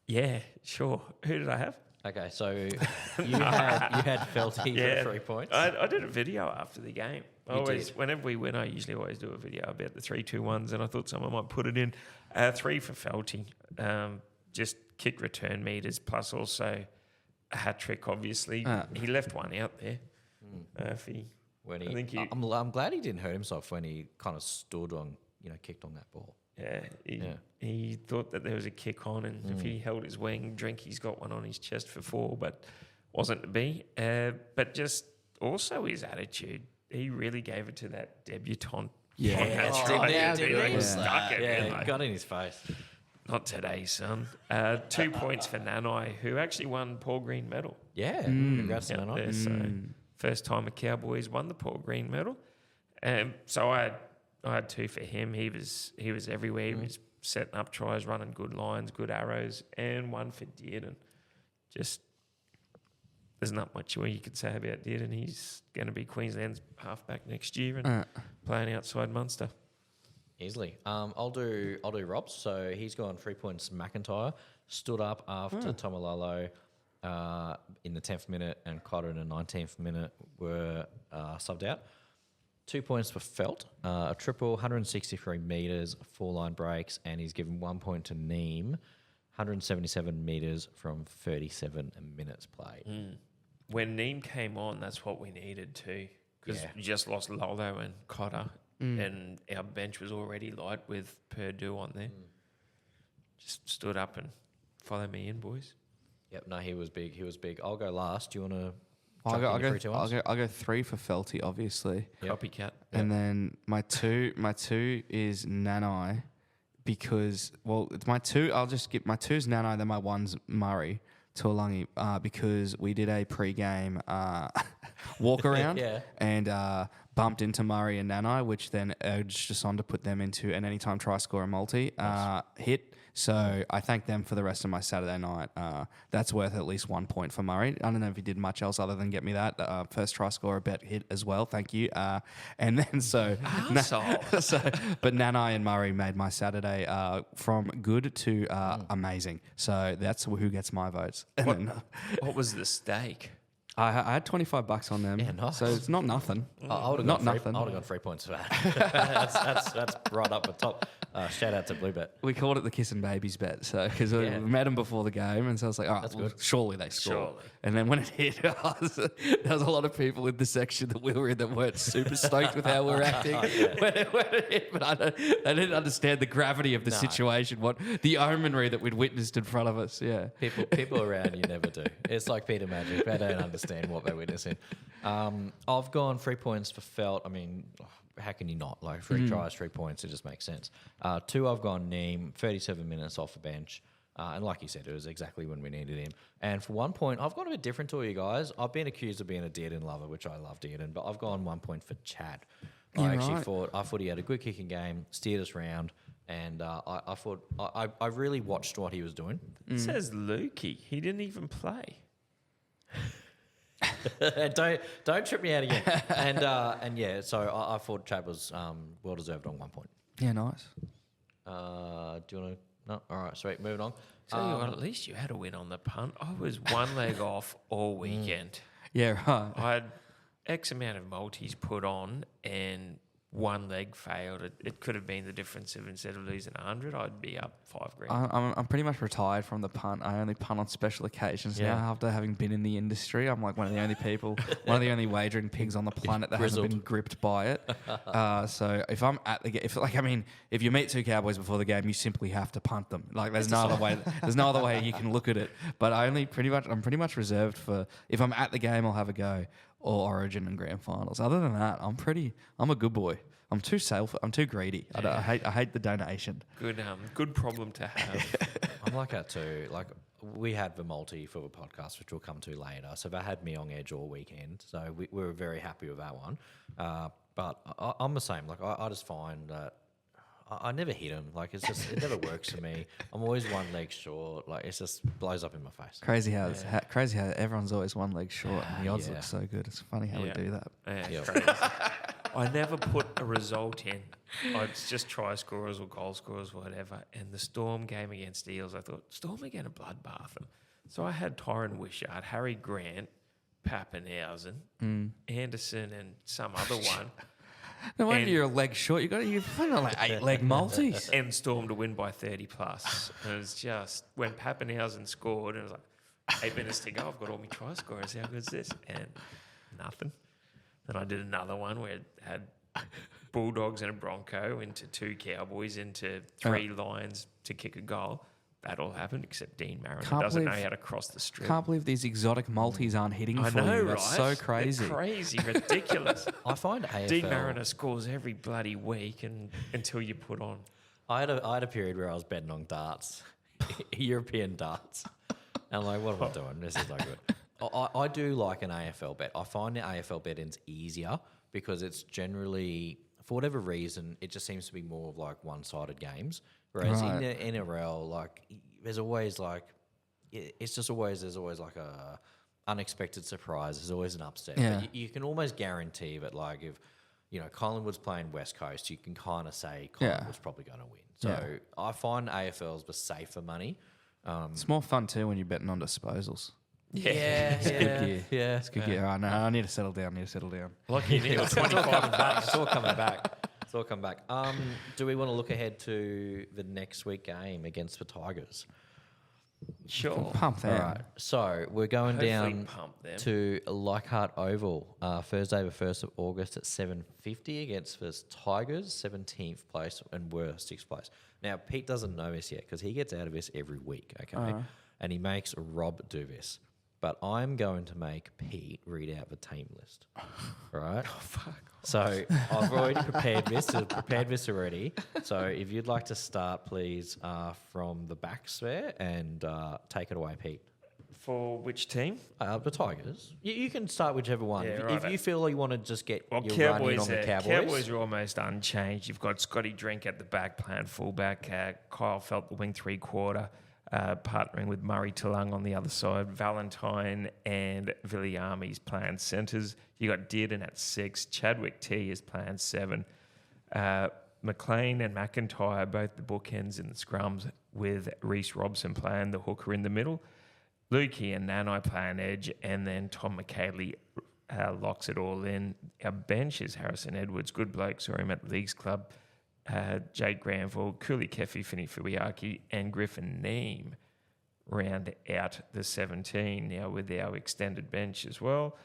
Yeah, sure. Who did I have? Okay, so you had Felty for 3 points. I did a video after the game. did. Whenever we win, I usually always do a video about the 3-2-1s, and I thought someone might put it in. 3 for Felty, just kick return meters, plus also a hat trick. Obviously, he left one out there. Murphy. When I think he- I'm glad he didn't hurt himself when he kind of stood on, kicked on that ball. Yeah, Yeah. he thought that there was a kick on, and if he held his wing, he's got one on his chest for 4, but wasn't to be. But just also his attitude, he really gave it to that debutant. Yeah. that's Oh, right. yeah, He did he? stuck it. Yeah, you know. he got in his face. Not today, son. 2 points for Nanai, who actually won Paul Green medal. Yeah, congrats to out Nanai. there. So first time a Cowboys won the Paul Green medal. So I had I had 2 for him. He was everywhere. He was setting up tries, running good lines, good arrows, and 1 for Dearden. Just there's not much you can say about Dearden. He's going to be Queensland's halfback next year and playing outside Munster. Easily. I'll do Rob's. So he's gone 3 points. McIntyre stood up after Tomalolo in the 10th minute and Cotter in the 19th minute were subbed out. 2 points for Felt, a triple, 163 metres, 4 line breaks, and he's given 1 point to Neem, 177 metres from 37 minutes played. When Neem came on, that's what we needed too, because we just lost Lolo and Cotter, and our bench was already light with Purdue on there. Just stood up and follow me in, boys. Yep, no, he was big. I'll go last. Do you want to? I'll go 3 for Felty, obviously. Yep. Copycat. And then my two is Nanai, because it's my 2. I'll just get my 2's Nanai, then my 1's Murray Tuolangi, because we did a pre-game walk around and bumped into Murray and Nanai, which then urged us on to put them into an anytime try scorer multi hit. So I thank them for the rest of my Saturday night. That's worth at least 1 point for Murray. I don't know if he did much else other than get me that first try scorer bet hit as well. Thank you. And then but Nanai and Murray made my Saturday from good to amazing. So that's who gets my votes. And What was the stake? I had $25 on them. Yeah, nice. So it's not nothing. I would have gone 3 points for that. that's right up the top. Shout out to Bluebet. We called it the kissing babies bet, so because we met them before the game, and so I was like, "Oh, That's well, good. surely they score." Surely. And then when it hit, there was a lot of people in the section that we were in that weren't super stoked with how we were acting when it hit. But they didn't understand the gravity of the situation, what the omenry that we'd witnessed in front of us. Yeah, People around you never do. It's like Peter Magic. They don't understand what they're witnessing. I've gone 3 points for Felt. I mean, how can you not? Like 3 tries, 3 points. It just makes sense. 2, I've gone Neem, 37 minutes off the bench. And like you said, it was exactly when we needed him. And for 1 point, I've gone a bit different to you guys. I've been accused of being a Dearden lover, which I love Dearden, but I've gone 1 point for Chad. I thought he had a good kicking game, steered us round, and I thought I really watched what he was doing. It says Lukey. He didn't even play. Don't trip me out again. And yeah, so I thought Chad was well deserved on 1 point. yeah, nice. Do you want to? No, all right, sweet. Moving on. Tell you what, at least you had a win on the punt. I was 1 leg off all weekend. Yeah, right. I had X amount of multis put on and 1 leg failed. It could have been the difference of instead of losing 100, I'd be up $5,000. I'm pretty much retired from the punt. I only punt on special occasions now. After having been in the industry, I'm like one of the only people, one of the only wagering pigs on the planet that hasn't been gripped by it. So if I'm at the game, if you meet 2 Cowboys before the game, you simply have to punt them. Like there's no other way. There's no other way you can look at it. But I'm pretty much reserved for if I'm at the game, I'll have a go. Or Origin and Grand Finals. Other than that, I'm a good boy. I'm too greedy. I hate the donation. Good problem to have. I'm like that too. Like we had the multi for the podcast, which we'll come to later. So they had me on edge all weekend. So we were very happy with that one. But I'm the same. Like I just find that I never hit him. Like it never works for me. I'm always 1 leg short. Like it just blows up in my face. Crazy how everyone's always 1 leg short and the odds look so good. It's funny how we do that. Yeah, crazy. I never put a result in. It's just try scorers or goal scorers or whatever. And the Storm game against Eels, I thought, Storm are going to bloodbath them. So I had Tyron Wishart, Harry Grant, Pappenhausen, Anderson and some other one. No wonder you're a leg short. You're playing on like 8 leg multis. And Storm to win by 30 plus. And it was just when Pappenhausen scored, and it was like 8 minutes to go. I've got all my try scorers. How good's this? And nothing. Then I did another one where it had Bulldogs and a Bronco into 2 Cowboys into 3 Lions to kick a goal. That all happened except Dean Mariner doesn't know how to cross the strip. Can't believe these exotic multis aren't hitting for you. Right? That's so crazy. They're crazy, ridiculous. I find AFL. Dean Mariner scores every bloody week until you put on. I had a period where I was betting on darts, European darts. And I'm like, what am I doing? This is not good. I do like an AFL bet. I find the AFL bet-ins easier because it's generally for whatever reason, it just seems to be more of like one-sided games. Whereas in the NRL, like there's always like there's always like a unexpected surprise. There's always an upset. Yeah. But you can almost guarantee that like if Collingwood's playing West Coast, you can kind of say Collingwood's probably going to win. So I find AFL's the safer money. It's more fun too when you're betting on disposals. Yeah, It's good gear. yeah. It's good gear. All right, no, I need to settle down. Lucky Neil, It's all coming back. It's all coming back. It's all coming back. Do we want to look ahead to the next week game against the Tigers? Sure. Pump them. All right. So we're going Hopefully down pump them. to Leichhardt Oval Thursday, the 1st of August at 7:50 against the Tigers, 17th place, and we're 6th place. Now, Pete doesn't know this yet because he gets out of this every week, okay? And he makes Rob do this. But I'm going to make Pete read out the team list. All right? Oh, fuck. So I've already prepared this already. So if you'd like to start, please, from the back there and take it away, Pete. For which team? The Tigers. You can start whichever one. Yeah, If right. you feel you want to just get your run in Cowboys, on the Cowboys. Cowboys are almost unchanged. You've got Scotty Drink at the back playing fullback, Kyle Felt the wing 3/4, partnering with Murray Talung on the other side, Valentine and Viliami's playing centres. You got Dearden at 6, Chadwick T is playing 7, McLean and McIntyre both the bookends in the scrums, with Reece Robson playing the hooker in the middle. Lukey and Nanai playing edge, and then Tom McKaylee locks it all in. Our bench is Harrison Edwards, good bloke, saw him at Leagues Club. Jade Granville, Cooley Kefi, Finny Fuiaki, and Griffin Neem round out the 17. Now with our extended bench as well,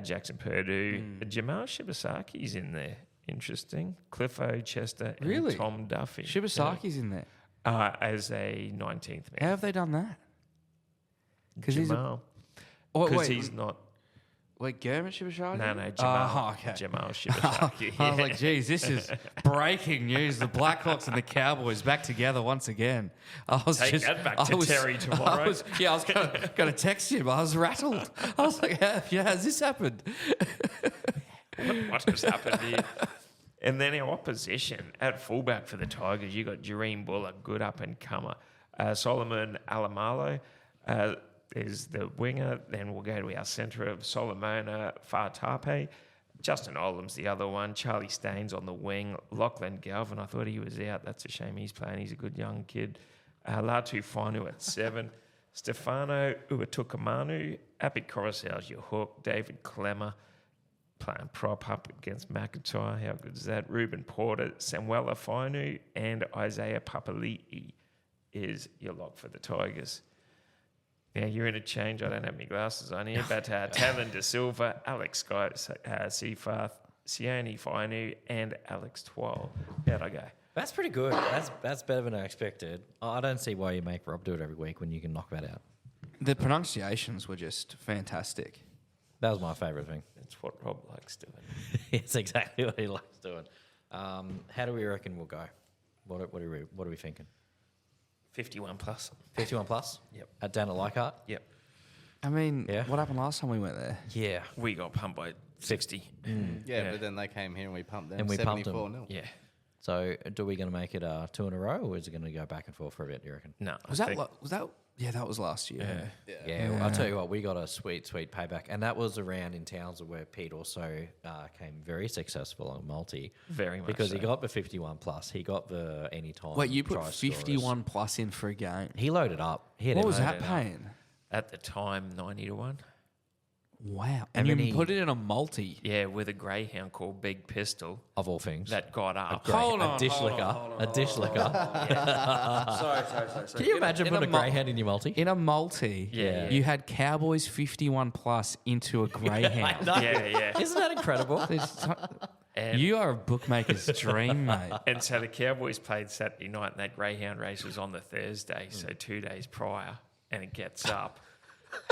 Jackson Purdue, Jamal Shibasaki's in there. Interesting. Cliffo, Chester, and Tom Duffy. Shibasaki's in there. As a 19th man. How have they done that? Because Jamal. Oh, Because wait, he's not. Wait, Gurmit Shibashaki? No, Jamal. Okay. Jamal Shibashaki. I was like, geez, this is breaking news. The Blackhawks and the Cowboys back together once again. I was Take that back to Terry tomorrow. I was going to text him. I was rattled. I was like, how has this happened? What just happened here? And then our opposition at fullback for the Tigers, you got Jareem Buller, good up and comer. Solomon Alamalo is the winger. Then we'll go to our centre of Solomona Fartape. Justin Olam's the other one. Charlie Staines on the wing. Lachlan Galvin, I thought he was out. That's a shame he's playing. He's a good young kid. Latu Fainu at 7. Stefano Uatukamanu. Api Coruscant's your hook. David Clemmer playing prop up against McIntyre. How good is that? Ruben Porter, Samuela Fainu, and Isaiah Papali'i is your lock for the Tigers. Now, you're in a change. I don't have my glasses on here, but Talon De Silva, Alex Scott, Seafarth, Sione Fainu, and Alex Twal. How'd I go? That's pretty good. That's better than I expected. I don't see why you make Rob do it every week when you can knock that out. The pronunciations were just fantastic. That was my favourite thing. That's what Rob likes doing. It's exactly what he likes doing. How do we reckon we'll go? What are we thinking? 51 plus. 51 plus? Yep. Down at Leichhardt? Yep. I mean, Yeah. what happened last time we went there? Yeah. We got pumped by 60. Yeah, but then they came here and we pumped them. And we pumped them. 74-0. Yeah. So, are we going to make it 2 in a row, or is it going to go back and forth for a bit, do you reckon? No. Was that? Yeah, that was last year. Yeah, well, I'll tell you what, we got a sweet payback. And that was around in Townsville where Pete also came very successful on multi. Very much Because he so. got the 51 plus. He got the anytime. Wait, you put try 51 plus in for a game. He loaded up. He had What was everything. that paying? At the time, 90 to 1. Wow. And And then you he- put it in a multi. Yeah, with a greyhound called Big Pistol Of all things. that got up. Hold a on, dish hold on, liquor. hold on, A dish liquor. Sorry. Can you imagine in putting a a greyhound in your multi? In a multi, Yeah. you had Cowboys 51 plus into a greyhound. Yeah. Isn't that incredible? And, You are a bookmaker's dream, mate. and so the Cowboys played Saturday night, and that greyhound race was on the Thursday, so 2 days prior, and it gets up.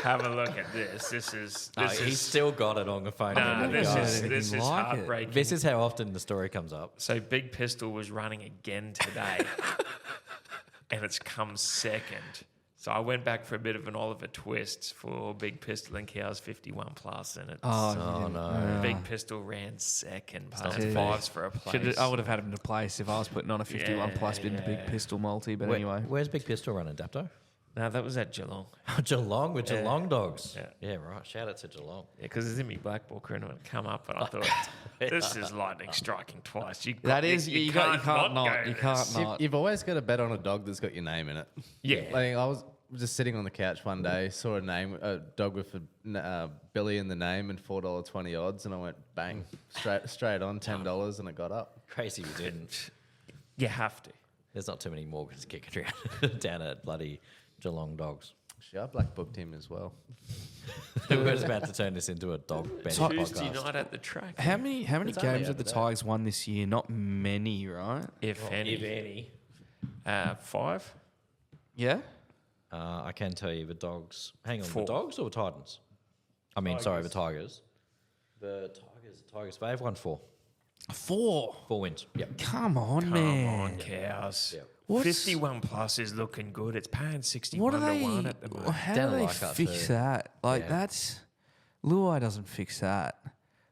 Have a look at this. This is He's still got it on the phone. nah, this God, is anything like it. heartbreaking. This is how often the story comes up. So Big Pistol was running again today, and it's come second. So I went back for a bit of an Oliver Twist for Big Pistol and Cows 51 plus, and it's no. Big Pistol ran second, not past fives for a place. I would have had him to place if I was putting on a 51 plus into Big Pistol multi. But anyway, Where's Big Pistol running, Dapto? No, that was at Geelong. Geelong with Geelong dogs. Yeah. Right. Shout out to Geelong. Yeah, because it's in my black book and it would come up, and I thought, this is lightning striking twice. You can't go not. You can't this. not. You've always got to bet on a dog that's got your name in it. Yeah. Like I was just sitting on the couch one day, saw a dog with a Billy in the name and $4.20 odds, and I went bang, straight on $10, and it got up. Crazy we didn't. You have to. There's not too many Morgans kicking around down at bloody Geelong dogs. Shit, I black booked him as well. We're just about to turn this into a dog betting Tuesday podcast. night at the track. How many It's only games have the over there. Tigers won this year? Not many, right? If any. 5? Yeah. I can tell you the dogs. Hang on, 4. the dogs or the Titans? I mean, sorry, the Tigers. The Tigers. They've won 4. 4. 4 wins. Yep. Come on, Come man. on, Cows. Yep. What's- 51 plus is looking good. It's paying 61 What do to they? 1 at the moment. How Down do at they Leichhardt fix too. that? Like Yeah. that's Luai doesn't fix that.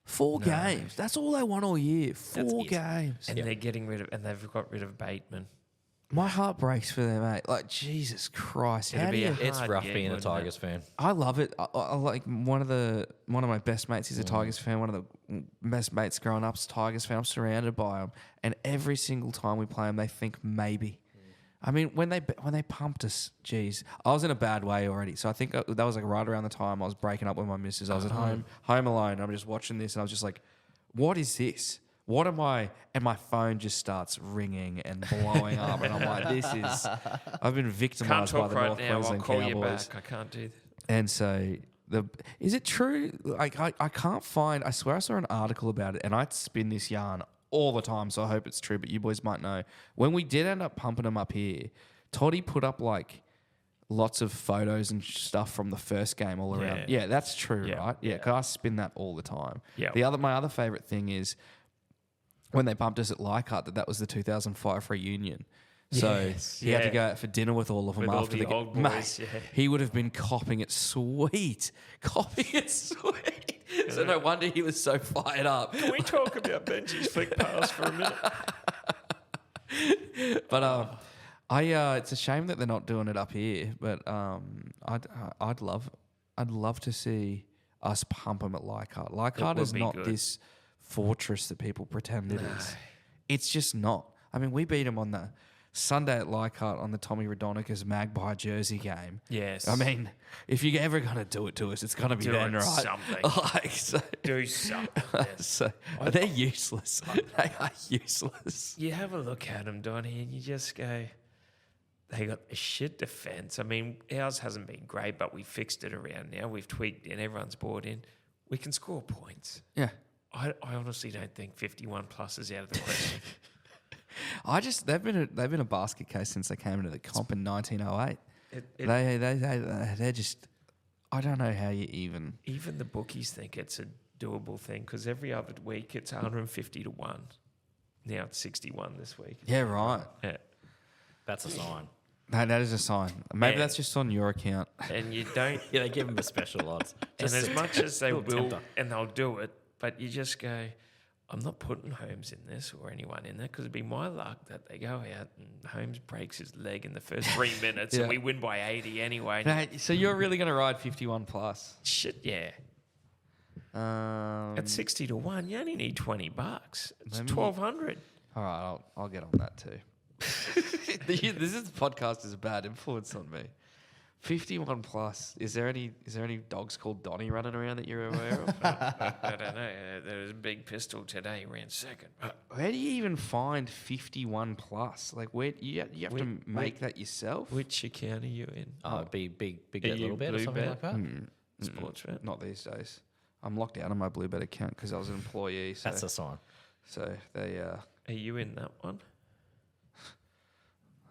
4 games. That's all they won all year. 4 it. games. And they're getting rid of, and they've got rid of Bateman. My heart breaks for them, mate. Like Jesus Christ. It'd How do be you? a It's hard rough gig, being a wouldn't it? Tigers fan. I love it. I like one of my best mates is a Tigers fan. One of the best mates growing up is a Tigers fan. I'm surrounded by them, and every single time we play them, they think maybe. I mean, when they pumped us, geez, I was in a bad way already. So I think that was like right around the time I was breaking up with my missus. I was at home alone. I'm just watching this, and I was just like, "What is this? What am I?" And my phone just starts ringing and blowing up, and I'm like, "This is." I've been Can't victimized by talk the right North now. I'll Queensland call you Cowboys. back. I can't do that. And so is it true? Like I can't find. I swear I saw an article about it, and I spin this yarn all the time. So I hope it's true, but you boys might know. When we did end up pumping them up here, Toddy put up like lots of photos and stuff from the first game all around. Yeah. Yeah, that's true, Yeah. right? Yeah, because I spin that all the time. Yeah. My other favorite thing is when they bumped us at Leichhardt that was the 2005 reunion. So Yes, he had to yeah. go out for dinner with all of them With all after the the old game. boys, yeah. He would have been copping it sweet. Copping it sweet. So no wonder he was so fired up. Can we talk about Benji's flick pass for a minute? But it's a shame that they're not doing it up here. But I'd love to see us pump them at Leichhardt. Leichhardt would is be not good. this fortress that people pretend it is. It's just not. I mean, we beat them on the Sunday at Leichhardt on the Tommy Radonica's Magpie jersey game. Yes. I mean, if you're ever going to do it to us, it's going to be Do then, it right? something. Like, so, Do something. so they're useless. They are useless. You have a look at them, Donny, and you just go, they got a shit defence. I mean, ours hasn't been great, but we fixed it around now. We've tweaked in. Everyone's bought in. We can score points. Yeah. I honestly don't think 51 plus is out of the question. They've been a basket case since they came into the comp in 1908. They're just, I don't know how you even. Even the bookies think it's a doable thing because every other week it's 150 to 1. Now it's 61 this week. Yeah, right. Yeah. That's a sign. No, that is a sign. Maybe And- that's just on your account. And you don't, Yeah, they give them a special odds. and as much as they little will, tempter. and they'll do it, but you just go, I'm not putting Holmes in this or anyone in there because it'd be my luck that they go out and Holmes breaks his leg in the first 3 minutes Yeah. and we win by 80 anyway. No, so you're really going to ride 51 plus? Shit, yeah. At 60 to 1, you only need $20. It's Let me- 1,200. All right, I'll get on that too. This podcast is a bad influence on me. 51 plus. Is there any dogs called Donny running around that you're aware of? I don't know. There was a big pistol today, ran second. Where do you even find 51 plus? Like where you have to make that yourself? Which account are you in? Big Are bet, you little bet or blue something bet? like that. Sports bet? Not these days. I'm locked out of my Bluebet account because I was an employee. So, That's a sign. so they. Are you in that one?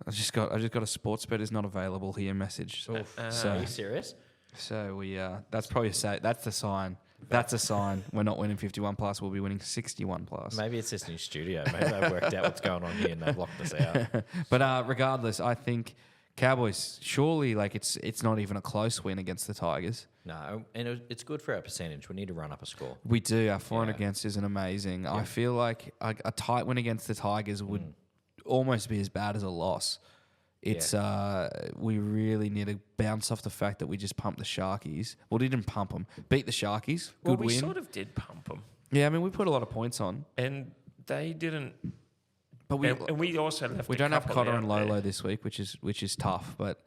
I just got a sports bet is not available here message. Are So you serious? so we that's probably that's the sign. That's a sign. We're not winning 51 plus. We'll be winning 61 plus. Maybe it's this new studio. Maybe they've worked out what's going on here and they've locked us out. But regardless, I think Cowboys, surely, like, it's not even a close win against the Tigers. No, and it's good for our percentage. We need to run up a score. We do. Our for and against isn't amazing. I feel like a tight win against the Tigers would almost be as bad as a loss. It's we really need to bounce off the fact that we just pumped the Sharkies. Well, didn't pump them. Beat the Sharkies. Good we win. sort of did pump them. Yeah, I mean, we put a lot of points on. And they didn't. But we also left. We don't have Cotter and Lolo this week, which is tough. But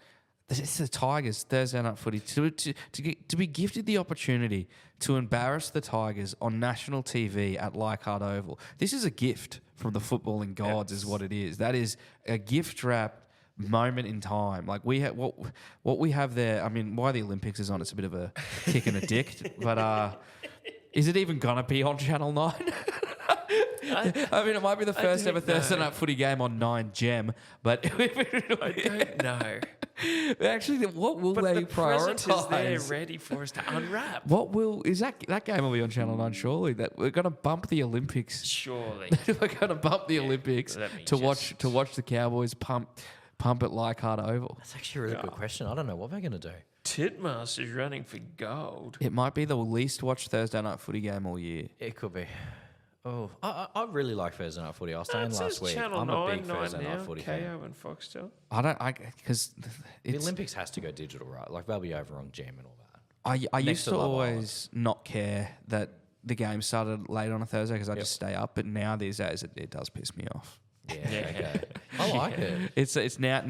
it's the Tigers Thursday night footy to be gifted the opportunity to embarrass the Tigers on national TV at Leichhardt Oval. This is a gift from the footballing gods, is what it is. That is a gift wrapped moment in time. Like we have what we have there. I mean, why the Olympics is on, it's a bit of a kick in the dick. But is it even gonna be on Channel 9? I mean, it might be the first ever Thursday night footy game on 9 Gem, but I don't know. Actually, what will But they the present is there prioritise? ready for us to unwrap. What will is that game will be on Channel 9? Surely that we're gonna bump the Olympics. Surely. We're gonna bump the Olympics let me to watch the Cowboys pump at Leichhardt Oval. That's actually a really good question. I don't know what they're going to do. Titmus is running for gold. It might be the least watched Thursday night footy game all year. It could be. Oh, I really like Thursday night footy. I was saying last week. Channel I'm 9 a big Thursday now, night footy fan. KO and Foxtel. Because The Olympics has to go digital, right? Like they'll be over on Jam and all that. I Next used to to Love always not care that the game started late on a Thursday because I just stay up. But now these days it does piss me off. Yeah, okay. I like it. It's now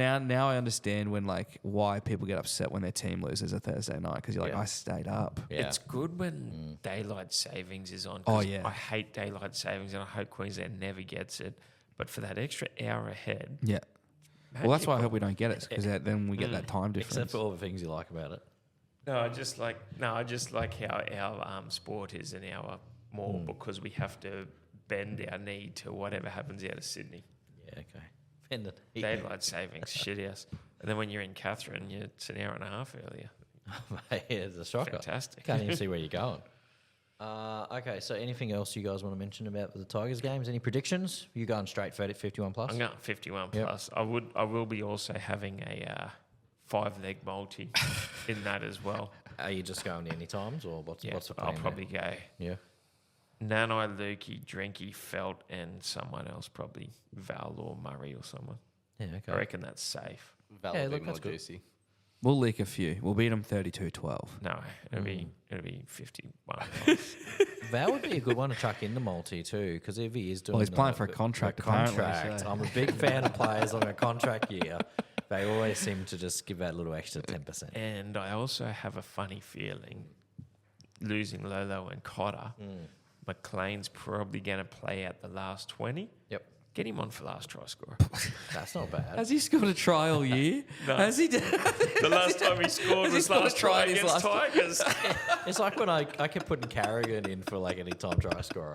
I understand when why people get upset when their team loses a Thursday night because you're like, I stayed up. Yeah. It's good when daylight savings is on. Oh, 'cause yeah. I hate daylight savings and I hope Queensland never gets it. But for that extra hour ahead, Yeah. Well, that's why I hope we don't get it because then we get that time difference. Except for all the things you like about it. I just like how our sport is an hour more because we have to bend our knee to whatever happens out of Sydney. Yeah, okay. And the Daylight savings, shit house. And then when you're in Catherine, it's an hour and a half earlier. yeah, it's a shocker. Fantastic. Can't even see where you're going. Okay, so anything else you guys want to mention about the Tigers games? Any predictions? You going straight for it, 51 plus? I'm going 51 Yep. plus. I will be also having a 5-leg multi in that as well. Are you just going any times or what's the plan? I'll probably go Yeah. Nanai, Lukey, Drinky, Felt, and someone else, probably Val or Murray or someone. Yeah, okay. I reckon that's safe. Val Yeah, will look, be more that's good. juicy. We'll leak a few. We'll beat them 32-12. No, it'll be 51 plus. Val would be a good one to chuck in the multi too, because if he is doing Well, he's playing for a contract, apparently, so. I'm a big fan of players on a contract year. They always seem to just give that little extra 10%. And I also have a funny feeling, losing Lolo and Cotter, McLean's probably going to play out the last 20. Yep. Get him on for last try scorer. That's not bad. Has he scored a try all year? No. Has he? The last time he scored Has he was scored a last try try in his against last- Tigers. It's like when I kept putting Carrigan in for like any time try scorer,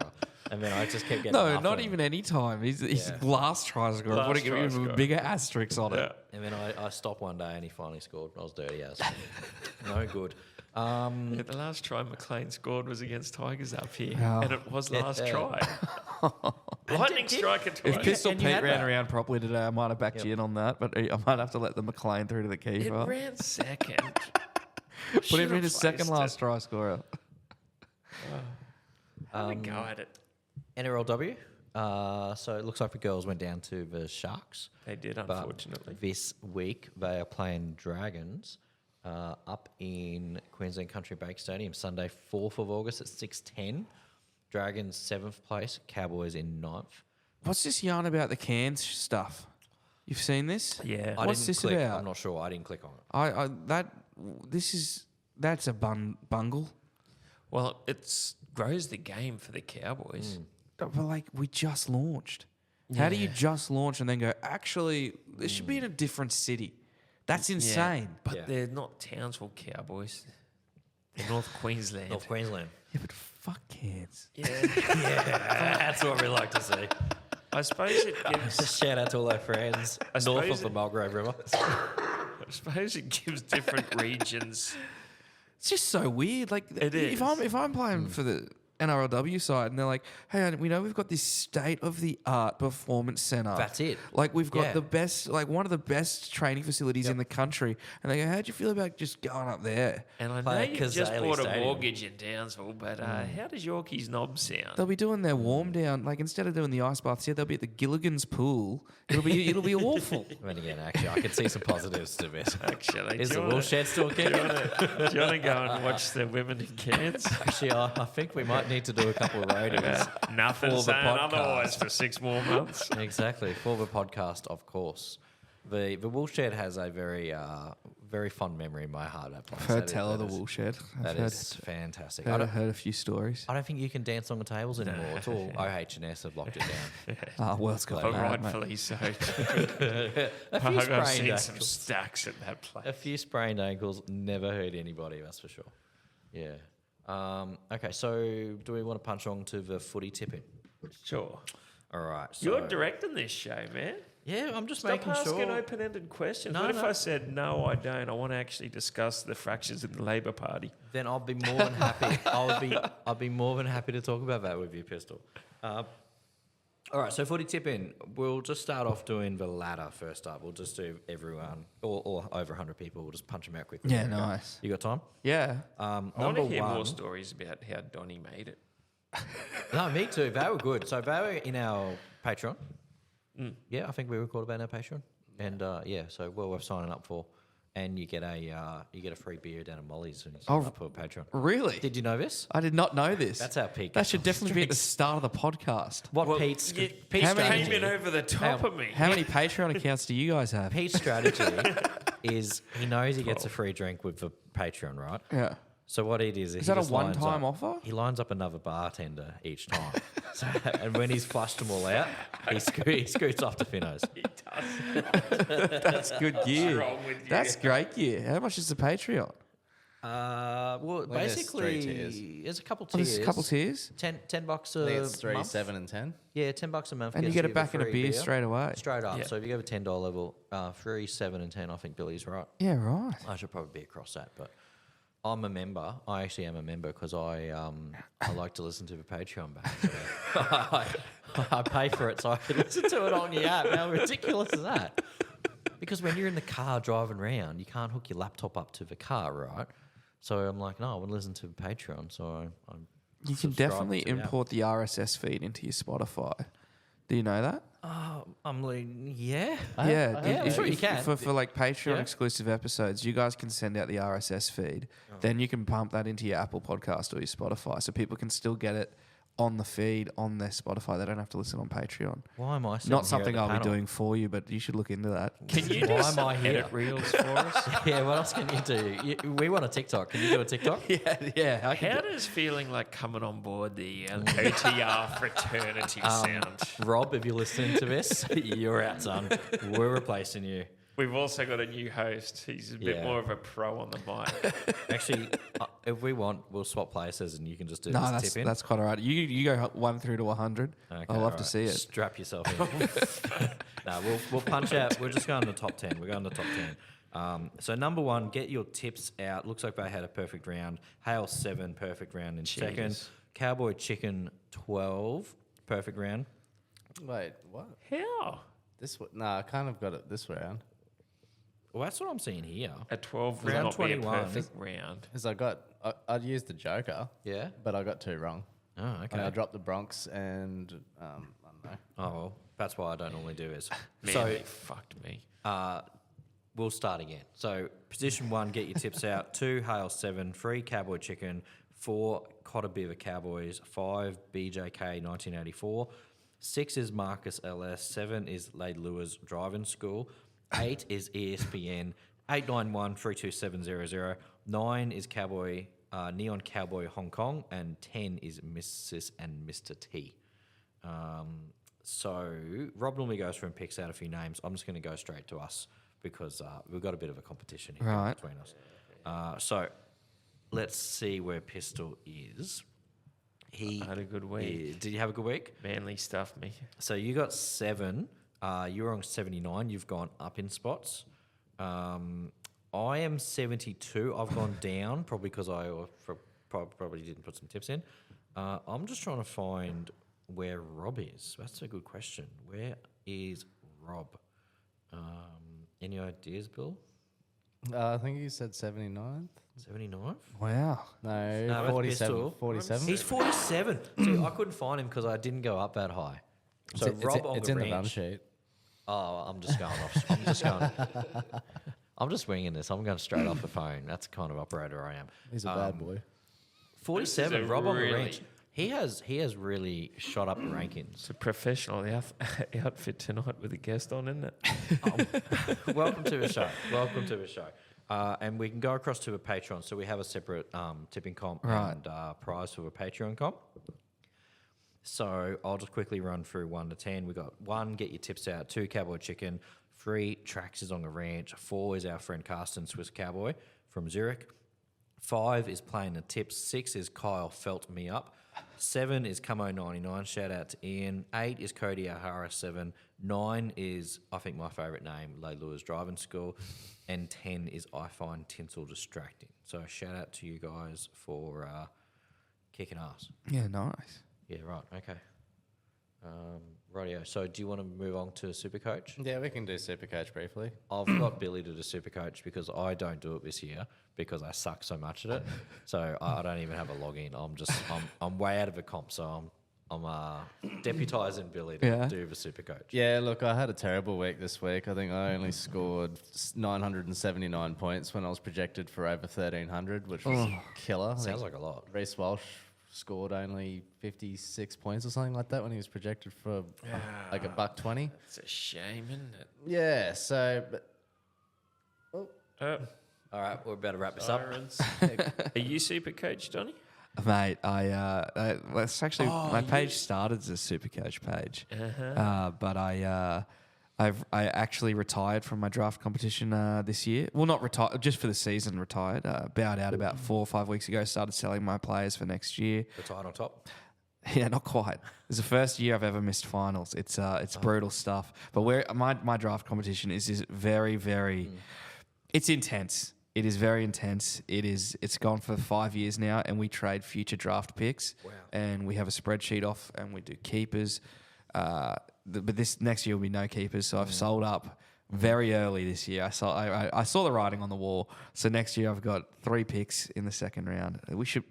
and then I just kept getting No, nothing. not even any time. He's Yeah. last try scorer, Last putting try even scorer. bigger asterisks on Yeah. it. And then I stopped one day and he finally scored. I was dirty as. No good. Yeah, the last try McLean scored was against Tigers up here, Oh. and it was last Yeah. try. Lightning strike at If twice. Pistol and you Pete had ran that. around properly today, I might have backed you in on that, but I might have to let the McLean through to the It keeper. ran second. Put him in his second last try scorer. Have a go at it. NRLW. So it looks like the girls went down to the Sharks. They did, But unfortunately. this week they are playing Dragons up in Queensland Country Bank Stadium Sunday, 4th of August at 6:10. Dragons 7th place, Cowboys in 9th. What's this yarn about the Cairns stuff? You've seen this? Yeah. I What's didn't this click. about? I'm not sure. I didn't click on it. That's a bungle. Well, it grows the game for the Cowboys. But we just launched. How do you just launch and then go, actually, this should be in a different city? That's insane. But Yeah. they're not Townsville Cowboys. They're North Queensland. North Queensland. Yeah, but fuck Cairns. That's what we like to see. I suppose it gives. Shout out to all our friends I north suppose of the Mulgrave River. I suppose it gives different regions. It's just so weird. It if is. I'm playing for the NRLW side, and they're like, "Hey, we know we've got this state-of-the-art performance center. That's it. Like we've got Yeah. the best, like one of the best training facilities in the country." And they go, "How'd you feel about just going up there?" And I know Play at you've just Kazali bought a Stadium. mortgage in Downsville, but how does Yorkie's Knob sound? They'll be doing their warm down, like instead of doing the ice baths here, they'll be at the Gilligan's pool. It'll be awful. Then again, actually, I could see some positives to this. Actually, Is do the you wanna- woolshed still do you kicking? want to go and watch the women in Cairns? Actually, I think we might need to do a couple of ratings. Nothing For the saying podcast. otherwise for 6 more months. Exactly, for the podcast, of course. The woolshed has a very fond memory in my heart. That place. I've heard That is- tell of that the is- woolshed. That I've is fantastic. heard, heard a few stories. I don't think you can dance on the tables anymore. It's all OH&S have locked it down. World's got But mad, mate. rightfully so. A few I've sprained seen some ankles. stacks at that place. A few sprained ankles never hurt anybody, that's for sure. Yeah. Okay, so do we want to punch on to the footy tipping? Sure. All right. So You're directing this show, man. Yeah, I'm just Stop making asking sure. open-ended questions. No, What if no. I said, no, I don't? I want to actually discuss the fractures in the Labor Party. Then I'll be more than happy. I'll be more than happy to talk about that with you, Pistol. All right, so footy tipping. We'll just start off doing the ladder first up. We'll just do everyone or over 100 people. We'll just punch them out quickly. Yeah, Okay? nice. You got time? Yeah. I want Number to hear one. more stories about how Donny made it. No, me too. They were good. So they were in our Patreon. Yeah, I think we recorded about our Patreon. And yeah, so well worth signing up for. And you get a free beer down at Molly's when you sign up for Patreon. Really? Did you know this? I did not know this. That's our peak. That should definitely be at the start of the podcast. What Well, Pete's you Pete's How many- came in over the top of me. How many Patreon accounts do you guys have? Pete's strategy is he knows he gets a free drink with the Patreon, right? Yeah. So what it is Is he that a just lines one-time up- offer? He lines up another bartender each time, so, and when he's flushed them all out, he scoots off to Finno's. That's good gear. wrong with you? That's great gear. How much is the Patreon? Well, there's basically, three tiers. there's a couple Oh, tiers. there's a couple tiers. $10 I think a it's 3, month. 7, and 10. Yeah, $10 a month. And you gets get it the back in a free beer straight away. Straight up. Yeah. So if you go to $10 level, 3, 7, and 10, I think Billy's right. Yeah, right. I should probably be across that, but I'm a member. I actually am a member because I like to listen to the Patreon back. So I pay for it so I can listen to it on the app. How ridiculous is that? Because when you're in the car driving around, you can't hook your laptop up to the car, right? So I'm like, no, I want to listen to Patreon. So I'm You can subscribing definitely to the app. import the RSS feed into your Spotify. Do you know that? I'm like, yeah. Yeah, I'm sure you can. For like Patreon Yeah. exclusive episodes, you guys can send out the RSS feed. Then you can pump that into your Apple Podcast or your Spotify, so people can still get it on the feed on their Spotify. They don't have to listen on Patreon. Why am I sitting Not here something at the I'll be panel? doing for you, but you should look into that. Can you do Why some am I here? edit reels for us? Yeah, what else can you do? We want a TikTok. Can you do a TikTok? yeah. I can How does feeling like coming on board the OTR fraternity sound? Rob, if you're listening to this, you're out, son. We're replacing you. We've also got a new host. He's a bit Yeah. more of a pro on the mic. Actually, if we want, we'll swap places and you can just do No, this tip in. that's quite all right. You go 1 through to 100. Okay, I'll love all to right. see it. Strap yourself in. No, we'll punch out. We're just going to the top 10. We're going to the top 10. So number one, get your tips out. Looks like they had a perfect round. Hale 7, perfect round in second. Jesus. Cowboy Chicken 12, perfect round. Wait, what? How? Nah, I kind of got it this round. Well, that's what I'm seeing here. A 12 Round round not be a 21. perfect round. Because I'd used the Joker, Yeah. but I got 2 wrong. Oh, Like, okay. I dropped the Bronx and, I don't know. Oh, well, that's why I don't normally do this. Man, So they fucked me. we'll start again. So position 1, get your tips out. 2, Hale 7, 3, Cowboy Chicken. 4, Cotter Beaver Cowboys. 5, BJK 1984. 6 is Marcus LS. 7 is Lade Lewis Driving School. 8 is ESPN. 891-32700. 9 is Cowboy Neon Cowboy Hong Kong. And 10 is Mrs. and Mr. T. So Rob normally goes through and picks out a few names. I'm just going to go straight to us because we've got a bit of a competition here Right. between us. So let's see where Pistol is. He I had a good week. Did you have a good week? Manly stuffed me. So you got 7. You were on 79. You've gone up in spots. I am 72. I've gone down probably because I probably didn't put some tips in. I'm just trying to find where Rob is. That's a good question. Where is Rob? Any ideas, Bill? I think you said 79th. 79? Wow. No, that's 47. Pistol. 47. He's 47. See, I couldn't find him because I didn't go up that high. So Rob on it's the in the run ranch. sheet. Oh, I'm just going off. I'm just winging this. I'm going straight off the phone. That's the kind of operator I am. He's a bad boy. 47. This is a Rob on the really- ranch. He has really shot up the rankings. It's a professional outfit tonight with a guest on, isn't it? Welcome to the show. Welcome to the show. And we can go across to a Patreon. So we have a separate tipping comp and prize for a Patreon comp. So I'll just quickly run through 1 to 10. We got 1, get your tips out. 2, Cowboy Chicken. 3, Trax is on the ranch. 4 is our friend Carsten, Swiss Cowboy from Zurich. 5 is playing the tips. 6 is Kyle Felt Me Up. 7 is Camo99. Shout out to Ian. 8 is Cody O'Hara 7. 9 is, I think, my favourite name, Leila's Driving School. And 10 is I Find Tinsel Distracting. So shout out to you guys for kicking ass. Yeah, nice. Yeah, right. Okay. Rightio. So do you want to move on to Supercoach? Yeah, we can do Supercoach briefly. I've got Billy to do Supercoach because I don't do it this year because I suck so much at it. So I don't even have a login. I'm way out of a comp. So I'm deputising Billy to do the Supercoach. Yeah, look, I had a terrible week this week. I think I only scored 979 points when I was projected for over 1,300, which was killer. Sounds like a lot. Reece Walsh scored only 56 points or something like that when he was projected for like $1.20. It's a shame, isn't it? Yeah, so... Oh, All right, we're about to wrap this up. sirens. Are you super coach, Donny? Mate, that's actually my page started as a Supercoach page, but I actually retired from my draft competition this year. Well, not retired, just for the season. Retired. Bowed out about 4 or 5 weeks ago. Started selling my players for next year. Retired on top. Yeah, not quite. It's the first year I've ever missed finals. It's brutal stuff. But where my draft competition is very, very. It's intense. It is very intense. It's gone for 5 years now, and we trade future draft picks. Wow. And we have a spreadsheet off, and we do keepers. But this next year will be no keepers, so I've sold up very early this year. I saw the writing on the wall. So next year I've got 3 picks in the second round. We should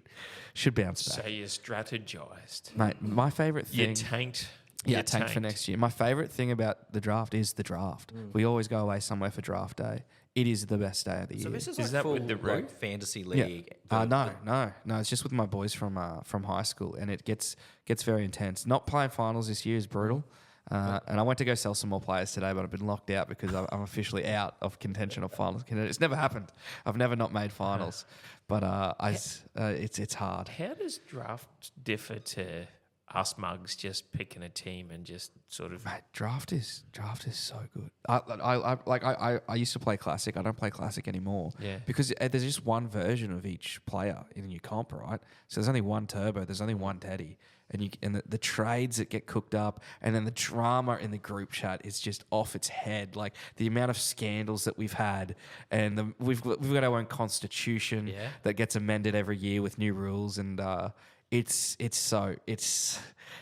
bounce back. So you strategized. Mate, my favourite thing... You tanked. Yeah, You tanked for next year. My favourite thing about the draft is the draft. We always go away somewhere for draft day. It is the best day of the year. So this is Is like that full with the root? like fantasy league. No. It's just with my boys from high school, and it gets very intense. Not playing finals this year is brutal. And I went to go sell some more players today, but I've been locked out because I'm officially out of contention of finals. It's never happened. I've never not made finals, but it's hard. How does draft differ to us mugs just picking a team and just sort of... Mate, draft is so good. I used to play classic. I don't play classic anymore. Yeah. Because there's just one version of each player in your comp, right? So there's only one turbo. There's only one teddy, and the trades that get cooked up, and then the drama in the group chat is just off its head. Like the amount of scandals that we've had, and we've got our own constitution that gets amended every year with new rules, and It's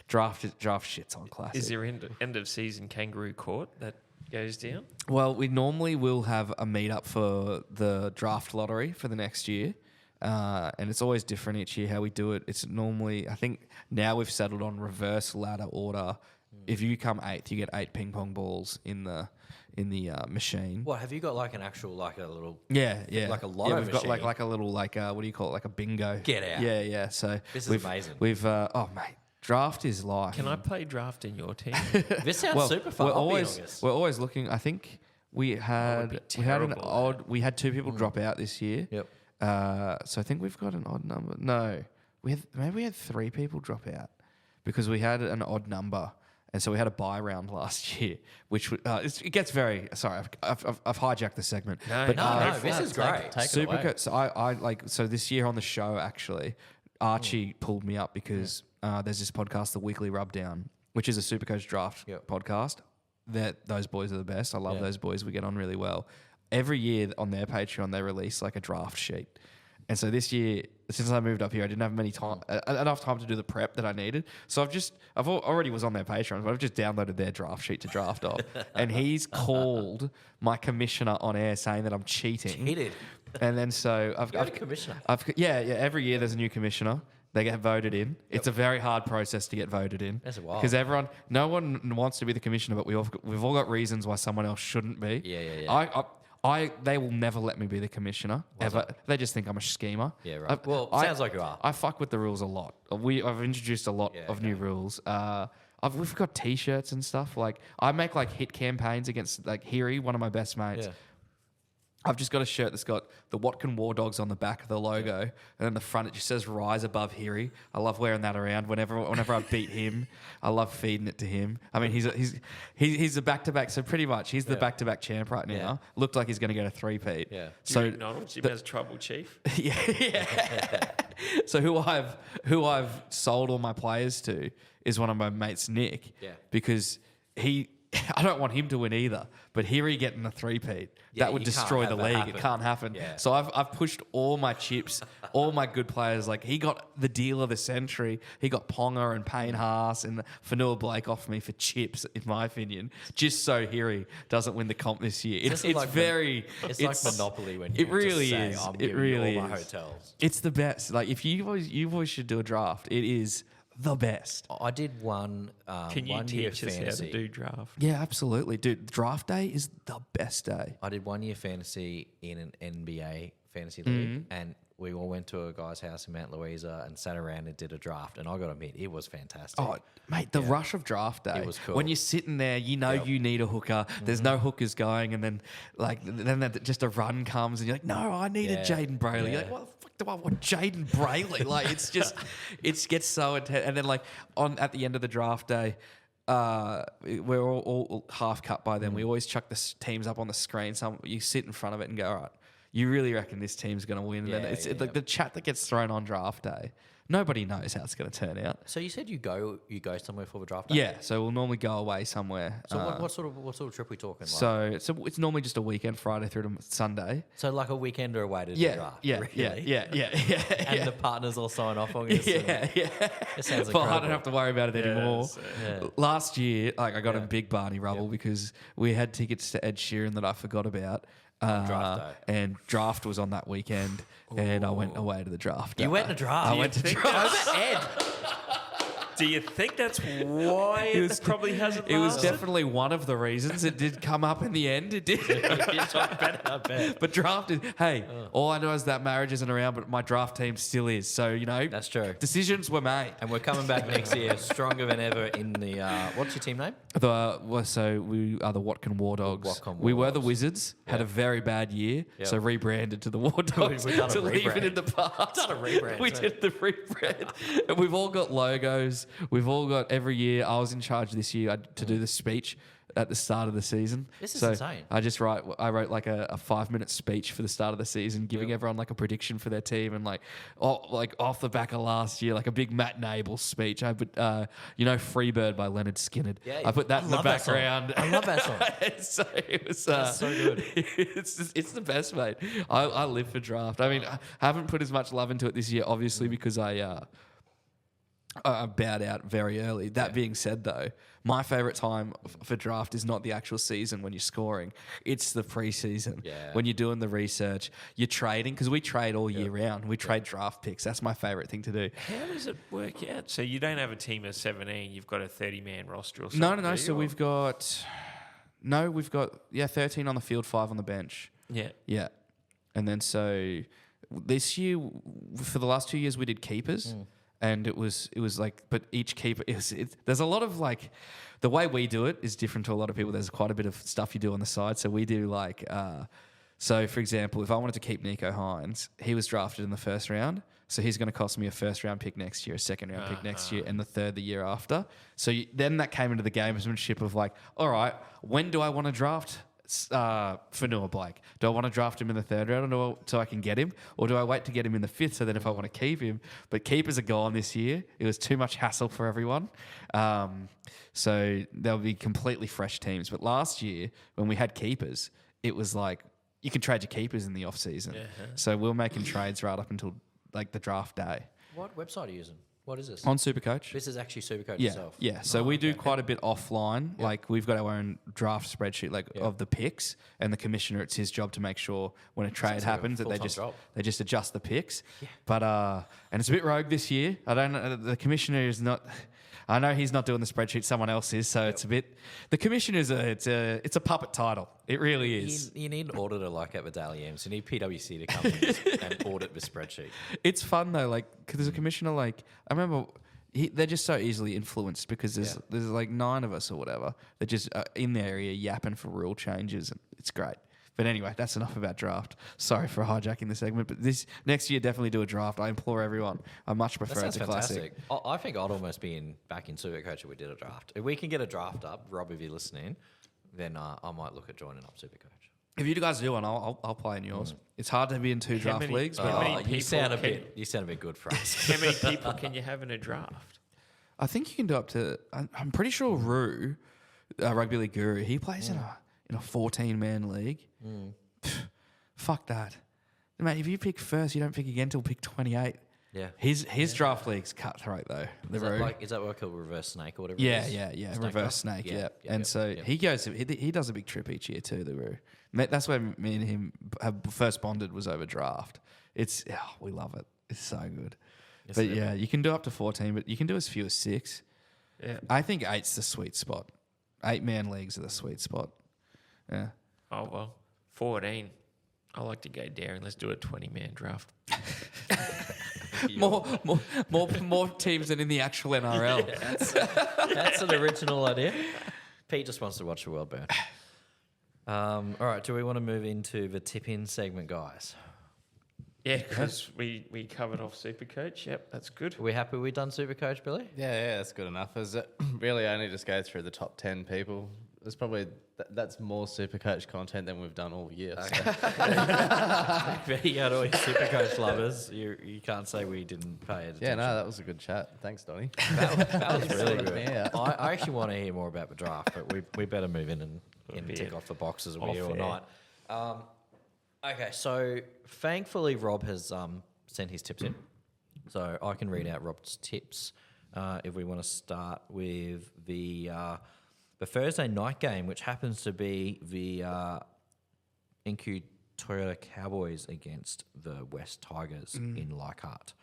draft shits on classic. Is there end of season kangaroo court that goes down? Well, we normally will have a meetup for the draft lottery for the next year. And it's always different each year how we do it. It's normally, I think now we've settled on reverse ladder order. If you come 8th, you get 8 ping pong balls in the machine. What have you got? Like an actual like a little Yeah. like a lotto we've got machine? like a little what do you call it? Like a bingo. Get out. Yeah. So This is we've, amazing. We've mate, draft is life. Can I play draft in your team? This sounds super fun. We're always looking. I think we had be we had an terrible at odd. We had 2 people drop out this year. Yep. So I think we've got an odd number. No, we had 3 people drop out because we had an odd number. And so we had a buy round last year, which it gets very. Sorry, I've hijacked the segment. No, this is great. Take it away. Supercoach. So so this year on the show actually, Archie pulled me up because there's this podcast, The Weekly Rubdown, which is a Supercoach draft podcast. Those boys are the best. I love those boys. We get on really well. Every year on their Patreon, they release like a draft sheet. And so this year, since I moved up here, I didn't have enough time to do the prep that I needed. So I've already was on their Patreon, but I've just downloaded their draft sheet to draft off. And he's called my commissioner on air saying that I'm cheating. Cheated. And then so I've You're a commissioner. Yeah. Every year there's a new commissioner. They get voted in. It's a very hard process to get voted in. That's a while. Because no one wants to be the commissioner, but we've all got reasons why someone else shouldn't be. Yeah. They will never let me be the commissioner ever. They just think I'm a schemer. Yeah, right. Sounds like you are. I fuck with the rules a lot. I've introduced a lot of new rules. We've got T-shirts and stuff. Like I make like hit campaigns against like Hiri, one of my best mates. Yeah. I've just got a shirt that's got the Watkin War Dogs on the back of the logo, and then the front it just says "Rise Above Hiri." I love wearing that around whenever I beat him. I love feeding it to him. I mean, he's a back-to-back, so pretty much he's the back-to-back champ right now. Yeah. Looked like he's going to get a three-peat. Yeah. So Jim McDonald, Jim has trouble, Chief. yeah. So who I've sold all my players to is one of my mates, Nick. Yeah. Because I don't want him to win either, but Hiri getting a three-peat, that would destroy the league. It can't happen. Yeah. So I've pushed all my chips, all my good players. Like he got the deal of the century. He got Ponga and Payne Haas and Fanua Blake off me for chips, in my opinion, just so Hiri doesn't win the comp this year. It's like very... It's like Monopoly when you it really just say, is. I'm It giving really you all my is. hotels. It's the best. Like if you always should do a draft. It is the best. I did one Can you 1 year teach us how fantasy. to do draft? Yeah, absolutely, dude. Draft day is the best day. I did 1 year fantasy in an NBA fantasy league, and we all went to a guy's house in Mount Louisa and sat around and did a draft. And I got to admit, it was fantastic. Oh, mate, the rush of draft day. It was cool. When you're sitting there, you know you need a hooker. There's no hookers going, and then just a run comes, and you're like, no, I need a Jaden Brayley. You're like, what the fuck do I want Jaden Brayley? Like it's just, it gets so intense. And then like at the end of the draft day. We're all half cut by then. We always chuck the teams up on the screen. You sit in front of it and go, all right, you really reckon this team's going to win? And then it's the chat that gets thrown on draft day. Nobody knows how it's going to turn out. So you said you go somewhere for the draft day? Yeah, so we'll normally go away somewhere. So what sort of trip are we talking? So it's normally just a weekend, Friday through to Sunday. So like a weekend or away to do draft? Yeah. And the partners all sign off on this? Yeah. It sounds Well, I incredible. don't have to worry about it anymore. Yeah. Last year, like I got in big Barney rubble because we had tickets to Ed Sheeran that I forgot about. Draft day. And draft was on that weekend, and I went away to the draft. You went to draft? I went to draft. Over Ed? Do you think that's why it probably hasn't It was lasted? definitely one of the reasons. It did come up in the end. It did. I bet. But drafted. Hey, all I know is that marriage isn't around, but my draft team still is. So, That's true. Decisions were made. And we're coming back next year stronger than ever in the... what's your team name? So we are the Watkin War Dogs. Watkin War We were the Dogs. Wizards, had a very bad year, so rebranded to the War Dogs We've done a to leave it rebrand. in the past. Done a rebrand, We too. did the rebrand. And we've all got logos. We've all got every year. I was in charge this year to do the speech at the start of the season. This is so insane. I wrote like a 5-minute speech for the start of the season, giving everyone like a prediction for their team, and like off the back of last year, like a big Matt Nable speech. I put Freebird by Leonard Skinner. Yeah, I put that I in the love that song. background. I love that song. So it was That's so good. it's the best, mate. I live for draft. I mean, I haven't put as much love into it this year, obviously, because I bowed out very early. That being said, though, my favourite time for draft is not the actual season when you're scoring. It's the preseason. Yeah. When you're doing the research, you're trading, because we trade all year round. We trade draft picks. That's my favourite thing to do. How does it work out? So you don't have a team of 17, you've got a 30-man roster or something? No. So we've got 13 on the field, 5 on the bench. Yeah. Yeah. And then so this year, for the last 2 years, we did keepers. And it was like, but each keeper there's a lot of like, the way we do it is different to a lot of people. There's quite a bit of stuff you do on the side. So we do like, so for example, if I wanted to keep Nico Hines, he was drafted in the first round. So he's going to cost me a first round pick next year, a second round pick next year, and the third the year after. So then that came into the gamesmanship of like, all right, when do I want to draft Fanua Blake? Do I want to draft him in the third round so I can get him? Or do I wait to get him in the fifth so then if I want to keep him? But keepers are gone this year. It was too much hassle for everyone. So there'll be completely fresh teams. But last year, when we had keepers, it was like you can trade your keepers in the off season. So we're making trades right up until like the draft day What website are you using? What is this? on Supercoach. This is actually Supercoach Yeah, itself. yeah. So we do quite a bit offline. Like we've got our own draft spreadsheet, of the picks, and the commissioner. It's his job to make sure when a trade like a happens that full-time they just job. adjust the picks. But and it's a bit rogue this year. I don't know. The commissioner is not. I know he's not doing the spreadsheet. Someone else is. So it's a bit. The commissioner is it's a puppet title. It really is. You need an auditor like at the Daily M's. You need PwC to come in and audit the spreadsheet. It's fun though, like because there's a commissioner. Like I remember, they're just so easily influenced because there's like 9 of us or whatever. They're just in the area yapping for rule changes, and it's great. But anyway, that's enough about draft. Sorry for hijacking the segment, but this next year definitely do a draft. I implore everyone. I much prefer it to classic. I think I'd almost be back in Supercoach if we did a draft. If we can get a draft up, Rob, if you're listening, then I might look at joining up Supercoach. If you guys do one, I'll play in yours. It's hard to be in 2 draft leagues, but how many You sound a people bit good for us. How many people can you have in a draft? I think you can do up to. I'm pretty sure Roo, rugby league guru, he plays in a 14-man league. Fuck that, mate. If you pick first, you don't pick again till pick 28. Yeah. His draft league's cutthroat though. Is that what called reverse snake or whatever? Yeah, it is? yeah. Snake Reverse draft? snake, Yeah, yeah. yeah, And yeah, so yeah. he goes. He does a big trip each year too. The Roo. That's where me and him have first bonded was over draft. We love it. It's so good. But yeah, you can do up to 14, but you can do as few as 6. Yeah. I think 8's the sweet spot. 8-man leagues are the sweet spot. Yeah. Oh, well, 14. I like to go daring. Let's do a 20-man draft. More teams than in the actual NRL. That's an original idea. Pete just wants to watch the world burn. All right, do we want to move into the tip-in segment, guys? Yeah, because we covered off Supercoach. Yep, that's good. Are we happy we done Supercoach, Billy? Yeah, that's good enough. As it really only just go through the top 10 people. There's probably that's more Supercoach content than we've done all year. So. There you go to all you Supercoach lovers. You can't say we didn't pay attention. Yeah, no, that was a good chat. Thanks, Donny. That was really good. Yeah. I actually want to hear more about the draft, but we better move in and tick off the boxes of here or not. Okay, so thankfully Rob has sent his tips in, so I can read out Rob's tips. If we want to start with the Thursday night game, which happens to be the NQ Toyota Cowboys against the West Tigers in Leichhardt.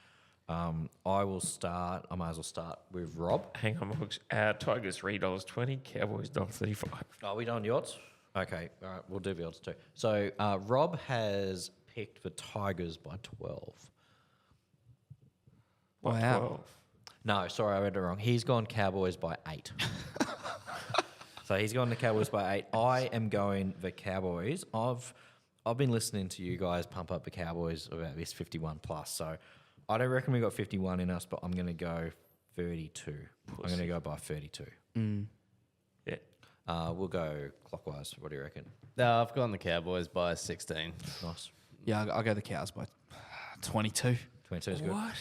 I might as well start with Rob. Hang on, folks. Tigers $3.20, Cowboys $1.35. Are we done the odds? Okay, all right, we'll do the odds too. So Rob has picked the Tigers by 12. By Wow. 12. No, sorry, I read it wrong. He's gone Cowboys by 8. So he's gone the Cowboys by 8. I am going the Cowboys. I've been listening to you guys pump up the Cowboys about this 51 plus. So I don't reckon we got 51 in us, but I'm going to go 32. I'm going to go by 32. Yeah. We'll go clockwise. What do you reckon? No, I've gone the Cowboys by 16. Nice. Yeah, I'll go the Cows by 22. 22 is good. What?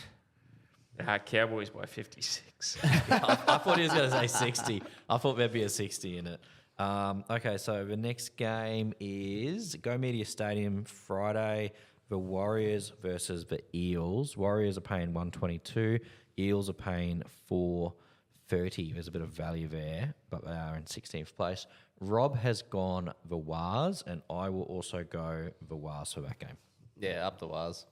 Cowboys by 56. I thought he was going to say 60. I thought there'd be a 60 in it. Okay, so the next game is Go Media Stadium Friday. The Warriors versus the Eels. Warriors are paying 122. Eels are paying 430. There's a bit of value there, but they are in 16th place. Rob has gone the Wars, and I will also go the Wars for that game. Yeah, up the Wars.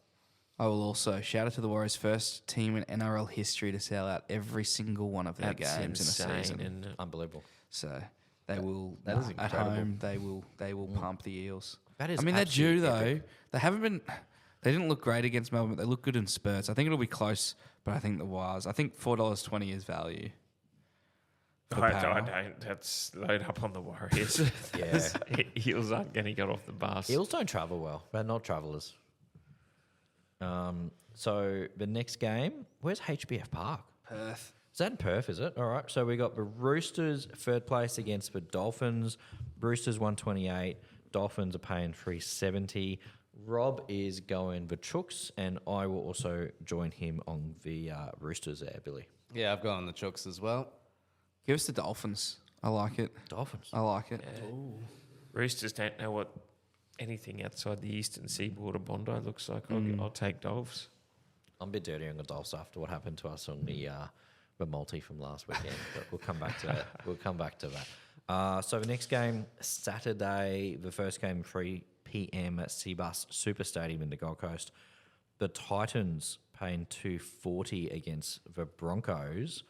I will also shout out to the Warriors, first team in NRL history to sell out every single one of their That's games insane, in a season. isn't it? Unbelievable. So they will that is at incredible. home. They will pump the Eels. That is I mean, they're due absolutely though. epic. They haven't been. They didn't look great against Melbourne, but they look good in spurts. I think it'll be close, but I think the Wars. I think $4.20 is value. for I power. don't. That's load up on the Warriors. Yeah. Eels aren't going to get off the bus. Eels don't travel well. They're not travellers. So the next game, where's HBF Park? Perth. Is that in Perth, is it? All right. So we got the Roosters third place against the Dolphins. Roosters 128. Dolphins are paying 370. Rob is going the Chooks, and I will also join him on the Roosters there, Billy. Yeah, I've gone the Chooks as well. Give us the Dolphins. I like it. Dolphins. I like it. Roosters don't know what anything outside the eastern seaboard of Bondi looks like, I'll take Dolphs. I'm a bit dirty on the Dolphs after what happened to us on the multi from last weekend, but we'll come back to that. So the next game, Saturday, the first game, 3 p.m. at Seabus Super Stadium in the Gold Coast. The Titans paying $240 against the Broncos,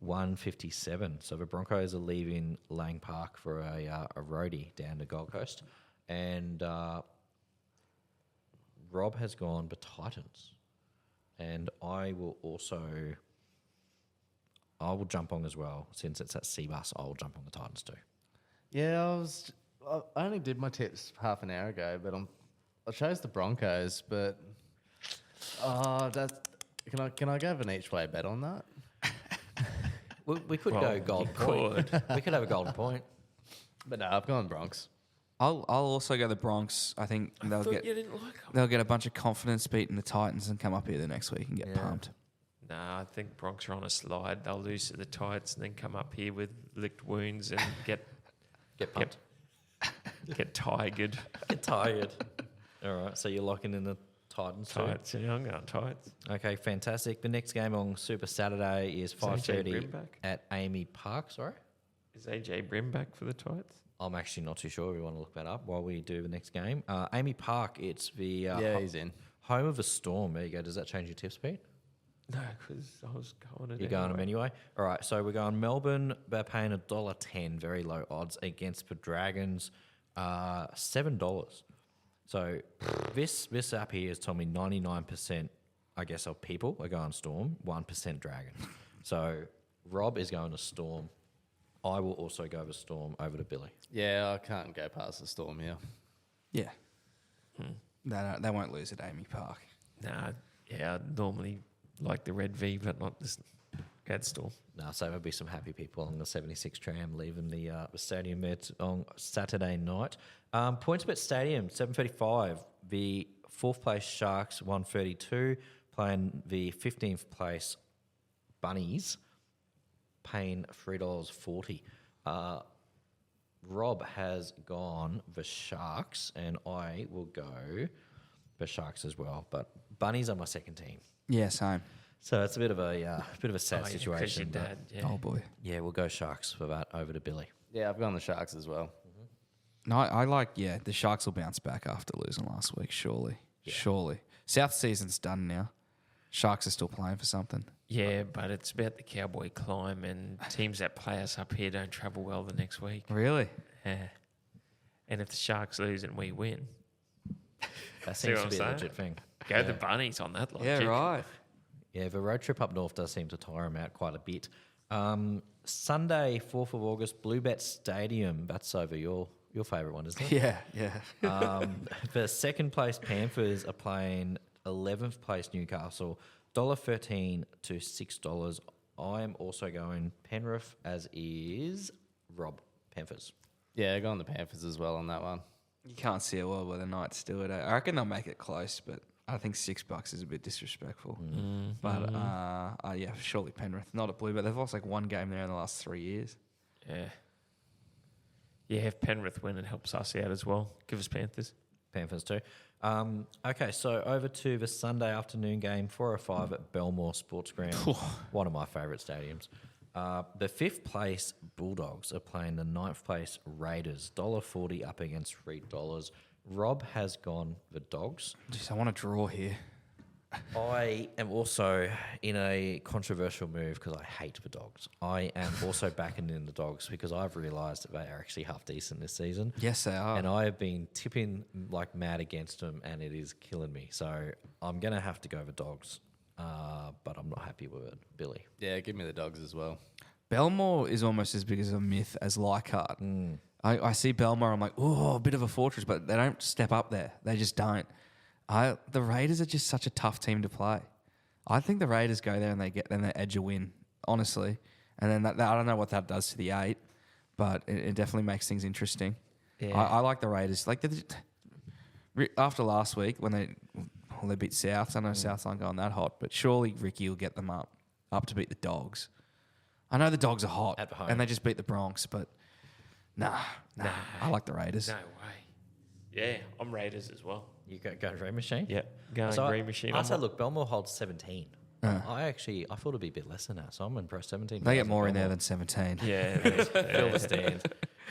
$157. So the Broncos are leaving Lang Park for a roadie down the Gold Coast. And Rob has gone the Titans. And I will jump on as well. Since it's at Seabus, I will jump on the Titans too. Yeah, I only did my tips half an hour ago, but I chose the Broncos. But can I go have an each way bet on that? We could go golden point. We could have a golden point. But no, I've gone Bronx. I'll also go the Bronx. I think they'll get a bunch of confidence beating the Titans and come up here the next week and get pumped. Nah, I think Bronx are on a slide. They'll lose to the Titans and then come up here with licked wounds and get pumped. Get tigered. Get tired. All right, so you're locking in the Titans too? Titans, yeah, I'm going Titans. Okay, fantastic. The next game on Super Saturday is 5:30 at Amy Park. Sorry? Is AJ Brim back for the Titans? I'm actually not too sure. We want to look that up while we do the next game. Amy Park, it's the he's in. Home of the Storm. There you go. Does that change your tips, Pete? No, because I was going it. You're going them anyway? All right, so we're going Melbourne. They're paying $1.10, very low odds, against the Dragons, $7. So this app here has told me 99%, I guess, of people are going Storm, 1% Dragons. So Rob is going to Storm. I will also go with Storm over to Billy. Yeah, I can't go past the Storm here. Yeah. They won't lose at Amy Park. Nah, yeah, I normally like the Red V, but not this Gad Storm. No, so there'll be some happy people on the 76 tram leaving the stadium there on Saturday night. PointsBet Stadium, 7:35. The 4th place Sharks, 132, playing the 15th place Bunnies, paying $3.40. Rob has gone the Sharks, and I will go the Sharks as well. But Bunnies are my second team. Yeah, same. So it's a bit of a sad situation. Your dad, yeah. Oh, boy. Yeah, we'll go Sharks for that over to Billy. Yeah, I've gone the Sharks as well. No, I like, the Sharks will bounce back after losing last week, surely. Yeah. Surely. South season's done now. Sharks are still playing for something. Yeah, but it's about the Cowboy climb, and teams that play us up here don't travel well the next week. Really? Yeah. And if the Sharks lose and we win, that seems to be a legit thing. Go the Bunnies on that logic. Yeah, right. Yeah, the road trip up north does seem to tire them out quite a bit. Sunday, 4th of August, Bluebet Stadium. That's over your favourite one, isn't it? Yeah. The second place Panthers are playing 11th place Newcastle, $1.13 to $6. I am also going Penrith, as is Rob. Panthers. Yeah, I go on the Panthers as well on that one. You can't see a world where the Knights do it. I reckon they'll make it close, but I think $6 is a bit disrespectful. But yeah, surely Penrith, not a blue, but they've lost like one game there in the last 3 years. Yeah. Yeah, if Penrith win, it helps us out as well. Give us Panthers. Panthers too. Okay, so over to the Sunday afternoon game, 4:05 at Belmore Sports Ground, one of my favourite stadiums. The 5th place Bulldogs are playing the 9th place Raiders, $1.40 up against $3. Rob has gone the Dogs. Jeez, I want to draw here. I am also in a controversial move because I hate the Dogs. I am also backing in the Dogs because I've realised that they are actually half decent this season. Yes, they are. And I have been tipping like mad against them, and it is killing me. So I'm going to have to go the Dogs, but I'm not happy with it. Billy? Yeah, give me the Dogs as well. Belmore is almost as big as a myth as Leichhardt. I see Belmore, I'm like, oh, a bit of a fortress, but they don't step up there. They just don't. The Raiders are just such a tough team to play. I think the Raiders go there and they edge a win, honestly. And then I don't know what that does to the 8, but it definitely makes things interesting. Yeah. I like the Raiders. Like after last week when they beat South, I know South aren't going that hot, but surely Ricky will get them up to beat the Dogs. I know the Dogs are hot and they just beat the Bronx, but nah. I like the Raiders. No way. Yeah, I'm Raiders as well. You go Green Machine? Yeah, going Green Machine. I said, look, Belmore holds 17. I thought it'd be a bit less than that, so I'm impressed. 17. They get more in there than 17. Yeah, Fill the stand.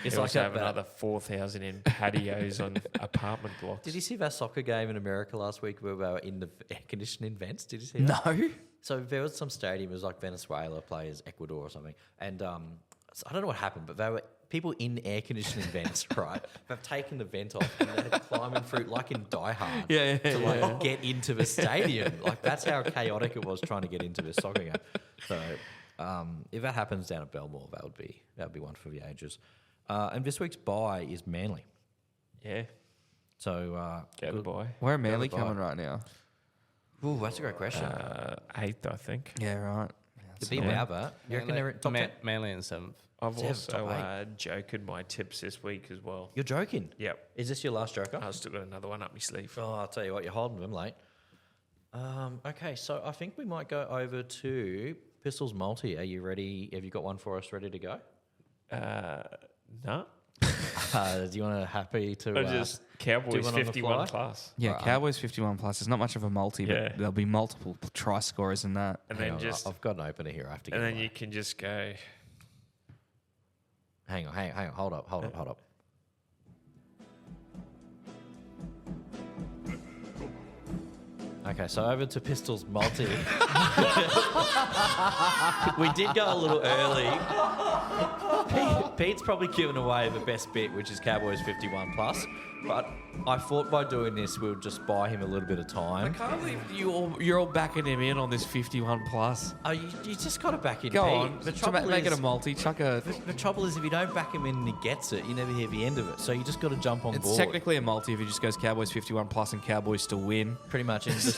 It's like have another 4,000 in patios on apartment blocks. Did you see that soccer game in America last week where we were in the air conditioning vents? Did you see that? No. So there was some stadium, it was like Venezuela plays Ecuador or something. And so I don't know what happened, but they were people in air conditioning vents, right? They've taken the vent off and they're climbing through, like in Die Hard, to get into the stadium. Like that's how chaotic it was trying to get into this soccer game. So if that happens down at Belmore, that would be one for the ages. And this week's bye is Manly. Yeah. So Go the boy. Where are Manly coming right now? Ooh, that's a great question. 8th, I think. Yeah, right. To be about that, you reckon they're top 10? Manly in 7th. I've Seventh, also top joked my tips this week as well. You're joking? Yep. Is this your last joker? I've still got another one up my sleeve. Oh, I'll tell you what, you're holding them late. Okay, so I think we might go over to Pistols Multi. Are you ready? Have you got one for us ready to go? No. Do you want to happy to Just Cowboys one on the 51 fly? plus. Yeah, Cowboys 51 plus. It's not much of a multi, Yeah. but there'll be multiple try scorers in that. And Hang then on, just I've got an opener here. I have to get and then away. you can just go. Hang on. Hold up. Okay, so over to Pistols Multi. We did go a little early. Pete's probably given away the best bit, which is Cowboys 51 plus. But I thought by doing this, we would just buy him a little bit of I time. can't believe you're all backing him in on this 51 plus. Oh, you just got to back in Go Pete. on, The to trouble make it a is- multi. Chuck a. The trouble is, if you don't back him in and he gets it, you never hear the end of it. So you just got to jump on It's board. technically a multi if he just goes Cowboys 51 plus and Cowboys to win. Pretty much, and just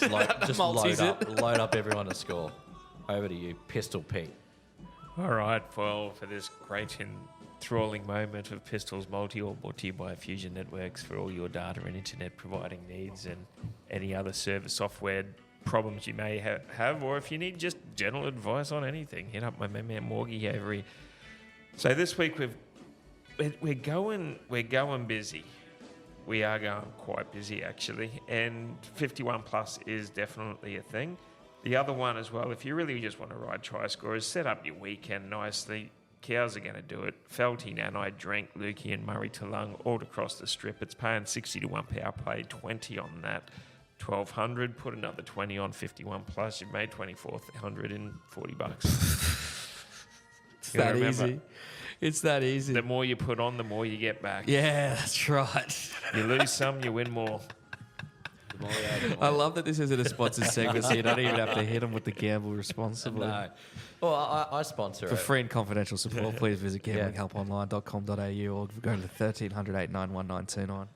Multis load up everyone to score. Over to you, Pistol Pete. All right, well, for this great and enthralling moment of Pistols Multi, all brought to you by Fusion Networks for all your data and internet providing needs and any other service software problems you may have, or if you need just general advice on anything, hit up my man Morgie over here. So this week we're going busy. We are going quite busy actually, and 51 plus is definitely a thing. The other one as well, if you really just want to ride try scorers, set up your weekend nicely. Cows are going to do it. Felty, Nanai, Drank, Lukey and Murray Talung all across the strip. It's paying 60 to 1 power play, 20 on that. 1,200, put another 20 on 51 plus. You've made 2,400 in $40. It's that easy. It's that easy. The more you put on, the more you get back. Yeah, that's right. You lose some, you win more. I love that this isn't a sponsored segment, so you don't even have to hit them with the gamble responsibly. No. Well, I sponsor For it. free and confidential support, please visit gamblinghelponline.com.au or go to 1300 891 1929.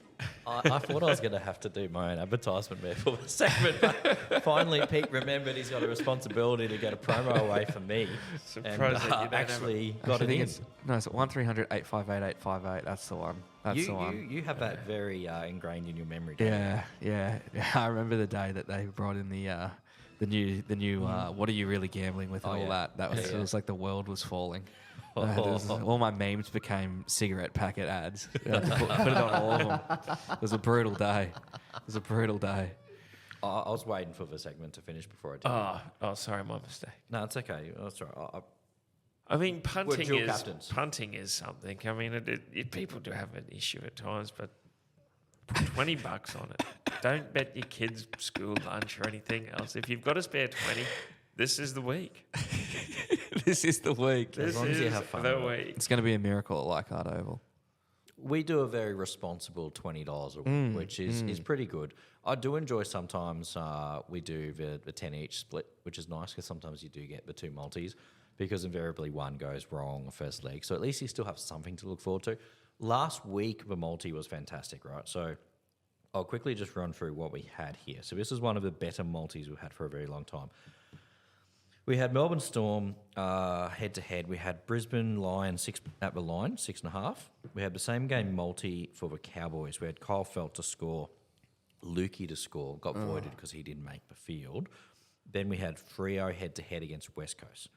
I thought I was going to have to do my own advertisement there for the segment, but finally Pete remembered he's got a responsibility to get a promo away from me. Surprised and that you don't actually got I it think in. it's 1300 858 858. That's the one. That's the one. You have that very ingrained in your memory. don't you? Yeah. I remember the day that they brought in the new what are you really gambling with and all yeah. that. That was it was like the world was falling. All my memes became cigarette packet ads. I had to put it on all of them. It was a brutal day. I was waiting for the segment to finish before I did. Oh, sorry, my mistake. No, it's okay. That's all right. I mean, We're dual captains. punting is something. I mean, people do have an issue at times, but put $20 on it. Don't bet your kids' school lunch or anything else. If you've got a spare 20, this is the week. This is the week. This long as you is have fun the with it. week. It's going to be a miracle at Leichhardt Oval. We do a very responsible $20 a week, which is pretty good. I do enjoy sometimes we do the 10 each split, which is nice because sometimes you do get the two multis because invariably one goes wrong first leg. So at least you still have something to look forward to. Last week, the multi was fantastic, right? So I'll quickly just run through what we had here. So this is one of the better multis we've had for a very long time. We had Melbourne Storm head-to-head. We had Brisbane Lions at the line, 6.5. We had the same game multi for the Cowboys. We had Kyle Felt to score, Lukey to score, got voided because he didn't make the field. Then we had Freo head-to-head against West Coast.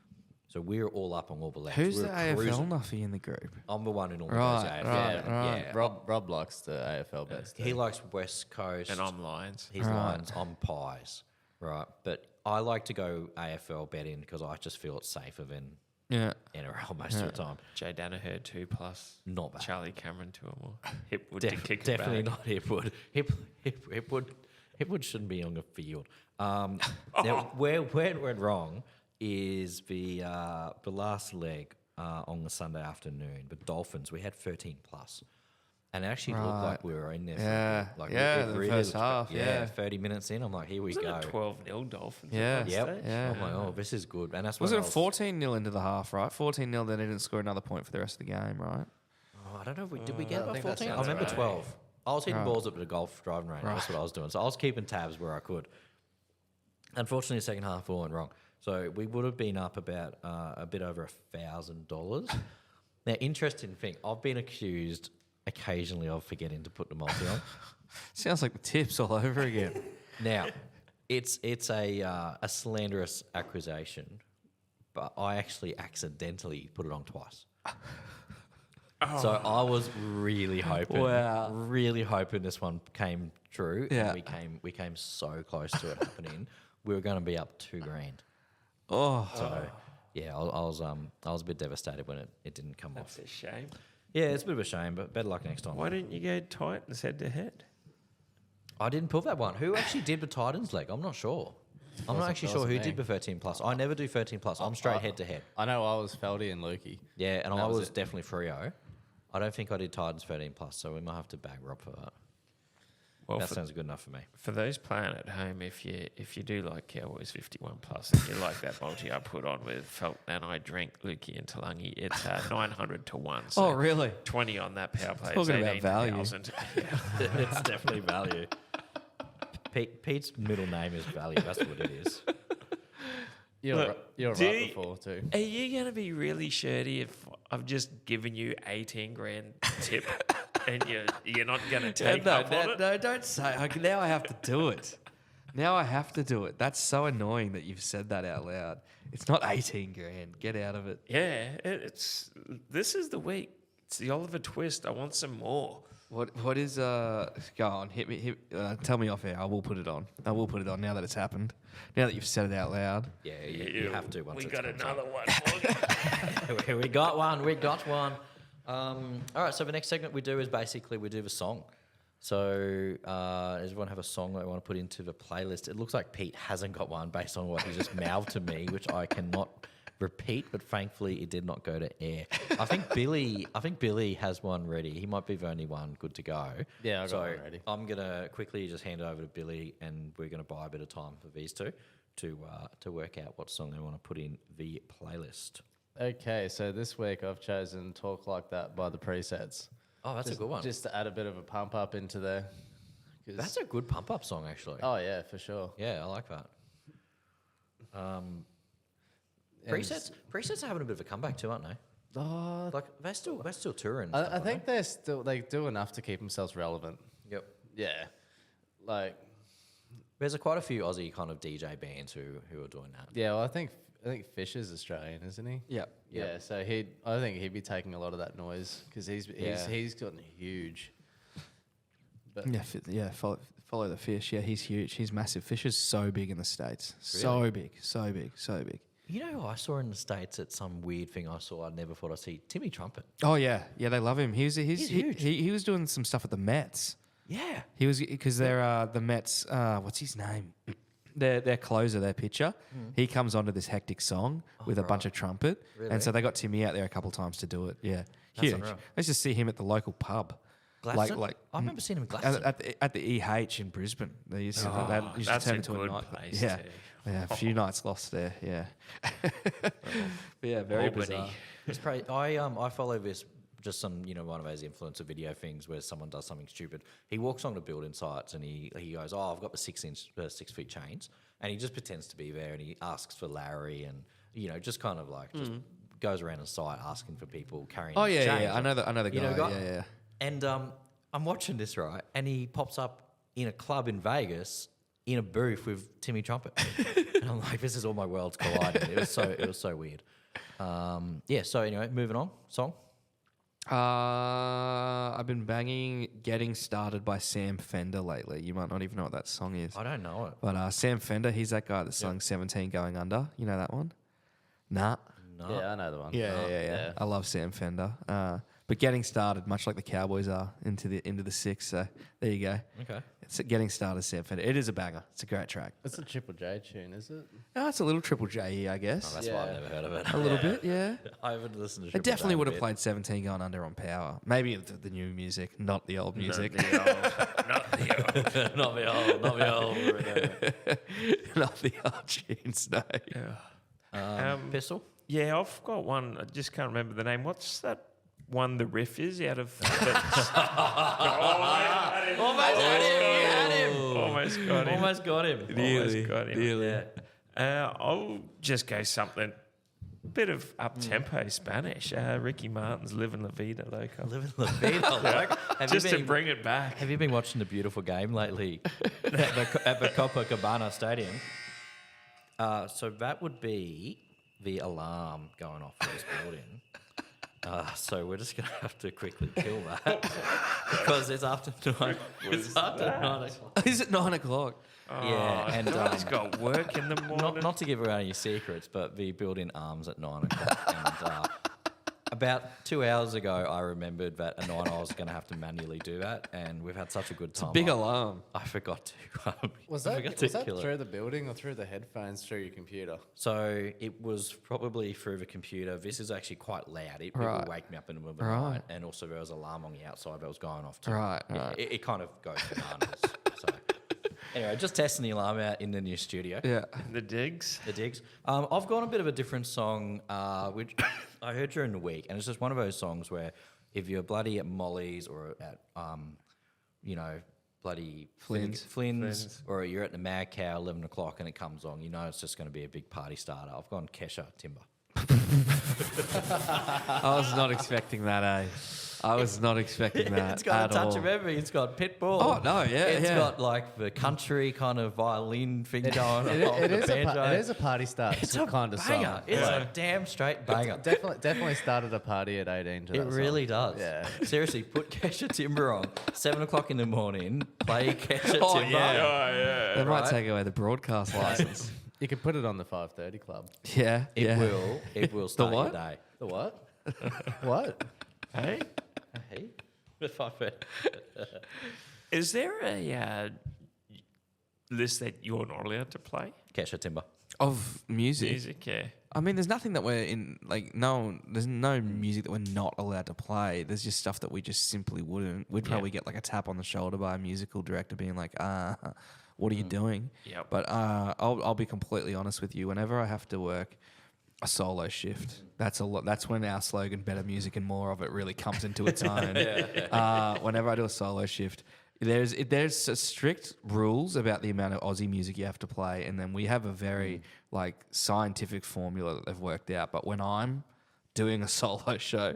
So we're all up on all the legs. Who's we're the AFL cruising. nuffy in the group? I'm the one in all Right, those AFL. right. Yeah. Rob likes the AFL best. He likes West Coast. And I'm Lions. He's Lions. I'm Pies. Right. But I like to go AFL betting because I just feel it's safer than Yeah. NRL most of the time. Jay Danaher 2+. Not bad. Charlie Cameron 2 or more. Hipwood to kick it Definitely back. not Hipwood. Hipwood shouldn't be on the field. Now, where it went wrong is the last leg on the Sunday afternoon. But Dolphins, we had 13+. And it actually looked like we were in there. Yeah. For a bit. Yeah, it the really first looked- half, yeah. 30 minutes in, I'm like, here we Wasn't go. it 12-0 Dolphins? Yeah. At one Yep. stage? Yeah. I'm like, oh, this is good. And that's Was when it I 14-0 into the half, right? 14-0, then they didn't score another point for the rest of the game, right? Oh, I don't know. If did we get I about think that 14? I sounds remember right. 12. I was hitting balls up at the golf driving range. That's what I was doing. So I was keeping tabs where I could. Unfortunately, the second half all went wrong. So we would have been up about a bit over $1,000. Now, interesting thing, I've been accused occasionally of forgetting to put the multi on. Sounds like the tips all over again. Now, it's a slanderous accusation, but I actually accidentally put it on twice. So I was really hoping this one came true. Yeah. And we came so close to it happening. We were going to be up $2,000. Oh. So yeah, I was a bit devastated when it didn't come That's off. a shame. Yeah, it's a bit of a shame, but better luck next time. Why didn't you go Titans head-to-head? I didn't pull that one. Who actually did the Titans leg? I'm not sure. I'm not actually sure who wasn't did the 13+. I never do 13+. I'm straight head to head. I know I was Feldy and Lukey. Yeah, and That I was was it. definitely Freo. I don't think I did Titans 13+, so we might have to bag Rob for that. Well, That for, sounds good enough for me. for those playing at home, if you do like Cowboys 51+, and you like that multi I put on with Felt and I Drink, Lukey and Talangi, it's 900 to 1. So Oh, really? 20 on that power play. Talking is about value. 18,000. Yeah. It's definitely value. Pete's middle name is value. That's what it is. Look, You're do right you- before too. Are you going to be really shirty if I've just given you 18 grand tip and you're not going to take up on it? No, don't say. Now I have to do it. Now I have to do it. That's so annoying that you've said that out loud. It's not 18 grand. Get out of it. Yeah, this is the week. It's the Oliver Twist. I want some more. What is go on, hit me, tell me off air. I will put it on. I will put it on now that it's happened. Now that you've said it out loud. Yeah, you have to once We it's got comes another out. one. For you. We got one. We got one. All right, so the next segment we do is basically we do the song. So does everyone have a song that they want to put into the playlist? It looks like Pete hasn't got one based on what he just mouthed to me, which I cannot repeat, but thankfully it did not go to air. I think Billy has one ready. He might be the only one good to go. Yeah, I got one ready. I'm gonna quickly just hand it over to Billy, and we're gonna buy a bit of time for these two to work out what song they want to put in the playlist. Okay, so this week I've chosen "Talk Like That" by the Presets. Oh, that's a good one. Just to add a bit of a pump up into there. 'Cause- That's a good pump up song, actually. oh yeah, for sure. Yeah, I like that. And Presets are having a bit of a comeback too, aren't they? Oh, Like they're still touring. and I stuff, aren't think they do enough to keep themselves relevant. they? Yep. Yeah, like There's quite a few Aussie kind of DJ bands who are doing that. yeah. Well, I think Fisher's Australian, isn't he? Yep. Yeah, so I think he'd be taking a lot of that noise because he's gotten huge. But Yeah, follow the fish. Yeah, he's huge. He's massive. Fish is so big in the States. So big. You know who I saw in the States at some weird thing I saw I never thought I'd see? Timmy Trumpet. Oh yeah, they love him. He's huge. He was doing some stuff at the Mets. Yeah. He was because they're the Mets. What's his name? Their closer, their pitcher. He comes onto this hectic song with a bunch of trumpet, Really? and so they got Timmy out there a couple times to do it. Yeah, huge. unreal. Let's just see him at the local pub. Gladstone? Like I remember seeing him in Gladstone. at the EH in Brisbane. They used to, that used to that's turn a into good a night. place Yeah, too. yeah, a few nights lost there. Yeah, but yeah, very Albany. bizarre. It's I follow this just some one of those influencer video things where someone does something stupid. He walks on to building sites and he goes, "Oh, I've got the 6 feet chains," and he just pretends to be there and he asks for Larry and just kind of like just goes around the site asking for people carrying. Oh his yeah, chains. yeah, I know the You know guy. the guy? Yeah. And I'm watching this right, and he pops up in a club in Vegas in a booth with Timmy Trumpet, and I'm like, this is all my worlds colliding. It was so weird. Yeah. So anyway, moving on. Song. I've been banging "Getting Started" by Sam Fender lately. You might not even know what that song is. I don't know it. But Sam Fender, he's that guy that sung 17 Going Under. You know that one? Nah. No. Yeah, I know the one. Yeah. I love Sam Fender. But Getting Started, much like the Cowboys are into the six. So there you go. Okay. It's Getting Started, Sam Fender. It is a banger. It's a great track. It's a Triple J tune, is it? Oh, it's a little Triple J, I guess. Oh, that's why I've never heard of it. A little bit, yeah. I haven't listened to It Triple definitely J would a have bit. played 17 Going Under on Power. Maybe the new music, not the old music. Not the old. Not the old. Not the old tunes, no. Pistol. Yeah, I've got one. I just can't remember the name. What's that one the riff is out of? Almost got him. Almost got him. Almost got him. Yeah. I'll just go something. Bit of up-tempo Spanish. Ricky Martin's "Living La Vida Loca." Living La Vida. Like, Just to bring it back. Have you been watching the beautiful game lately at the Copacabana Stadium? So that would be the alarm going off for this building. So we're just going to have to quickly kill that because it's after 9. It's after 9 o'clock. Is it 9 o'clock? Yeah, and He's got work in the morning. not to give away any secrets, but the building arms at 9 o'clock. And about 2 hours ago, I remembered that at 9 I was going to have to manually do that, and we've had such a good time. Big alarm. I forgot to. Was I that, forgot to was that kill it. through the building or through the headphones through your computer? So it was probably through the computer. This is actually quite loud. It Right. will wake me up in the middle of the Right. night, and also there was an alarm on the outside that was going off too. Right, Yeah, right. it kind of goes bananas. So anyway, just testing the alarm out in the new studio. Yeah. The digs. The digs. I've got a bit of a different song, which I heard during the week, and it's just one of those songs where if you're bloody at Molly's or at, bloody Flynn's, or you're at the Mad Cow 11 o'clock and it comes on, you know it's just going to be a big party starter. I've gone Kesha Timber. I was not expecting that, eh? I was not expecting that. It's got a at touch all. of everything. It's got Pitbull. Oh, no, yeah, It's yeah. got like the country kind of violin thing going on. It the is banjo. it is a party start It's a kind of banger. song. It's a damn straight banger. Definitely started a party at 18 to It that really song. does. Yeah. Seriously, put Kesha Timber on. 7 o'clock in the morning, play Kesha Oh, Timber. yeah. They might Right. take away the broadcast license. You could put it on the 5:30 club. Yeah. It yeah. will start what? your day. The what? What? Hey, Hey? The 5:30. is there a list that you're not allowed to play? Kesha Timber. Of music. Music, yeah. I mean, there's nothing that we're in, like, there's no music that we're not allowed to play. There's just stuff that we just simply wouldn't. We'd probably get, like, a tap on the shoulder by a musical director being like, what are you doing? Yep. But I'll be completely honest with you. Whenever I have to work a solo shift, that's a lot. That's when our slogan, better music and more of it, really comes into its own. Whenever I do a solo shift, there's strict rules about the amount of Aussie music you have to play, and then we have a very like scientific formula that they've worked out. But when I'm doing a solo show,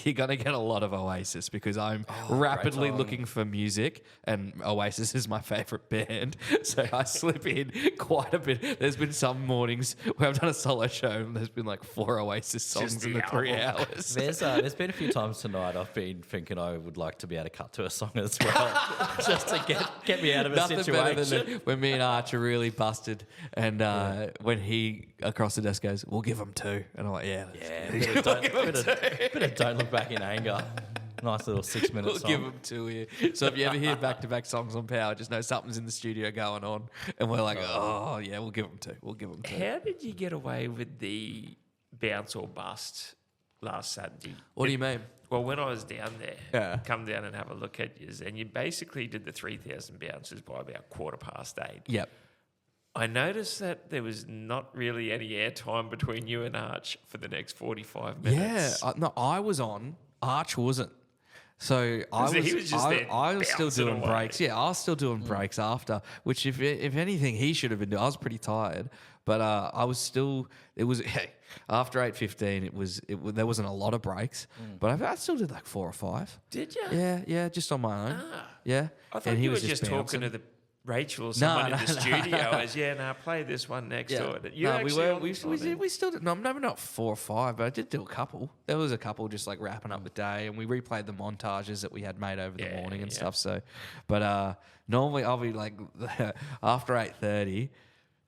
you're gonna get a lot of Oasis because I'm rapidly looking for music, and Oasis is my favorite band. So I slip in quite a bit. There's been some mornings where I've done a solo show and there's been like 4 Oasis songs Just in the the 3 album. hours. There's been a few times tonight I've been thinking I would like to be able to cut to a song as well, just to get me out of a Nothing better situation. than when me and Arch are really busted, and when he across the desk goes, "We'll give him 2," and I'm like, "Yeah, Bit of don't look back in anger. Nice little 6 minute we'll song. give him 2 here." So if you ever hear back-to-back songs on Power, just know something's in the studio going on, and we're like, "Oh yeah, we'll give him 2. We'll give him 2." How did you get away with the bounce or bust last Saturday? What do you mean? Well, when I was down there, Yeah. come down and have a look at yours, and you basically did the 3,000 bounces by about 8:15. Yep. I noticed that there was not really any airtime between you and Arch for the next 45 Yeah. minutes. No, I was on. Arch wasn't. So He was just there I was still bouncing doing away. breaks. Yeah, I was still doing breaks after. Which, if anything, he should have been doing. I was pretty tired, but I was still. It was after 8:15. There wasn't a lot of breaks, but I still did like 4 or 5. Did you? Yeah, just on my own. Yeah, I thought and he you was were just talking bouncing. to the Rachel or someone in the studio as, play this one next to it. We still did, maybe not 4 or 5, but I did do a couple. There was a couple just like wrapping up the day, and we replayed the montages that we had made over the morning and stuff. So, but normally I'll be like after 8:30.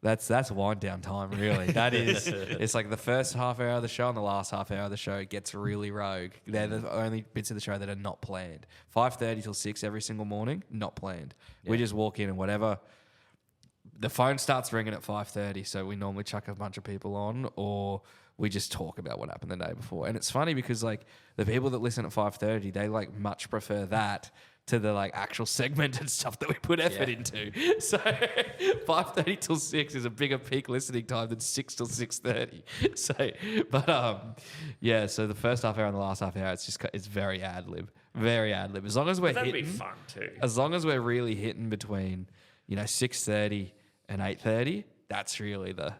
That's wind down time, really. That is, it's like the first half hour of the show and the last half hour of the show gets really rogue. They're the only bits of the show that are not planned. 5:30 till 6 every single morning, not planned. Yeah. We just walk in and whatever. The phone starts ringing at 5:30, so we normally chuck a bunch of people on, or we just talk about what happened the day before. And it's funny because like the people that listen at 5:30, they like much prefer that to the like actual segment and stuff that we put effort into. So 5:30 till 6 is a bigger peak listening time than 6 till 6:30. So, but so the first half hour and the last half hour, it's very ad lib, very ad lib. As long as we're that'd hitting, be fun too. As long as we're really hitting between 6:30 and 8:30, that's really the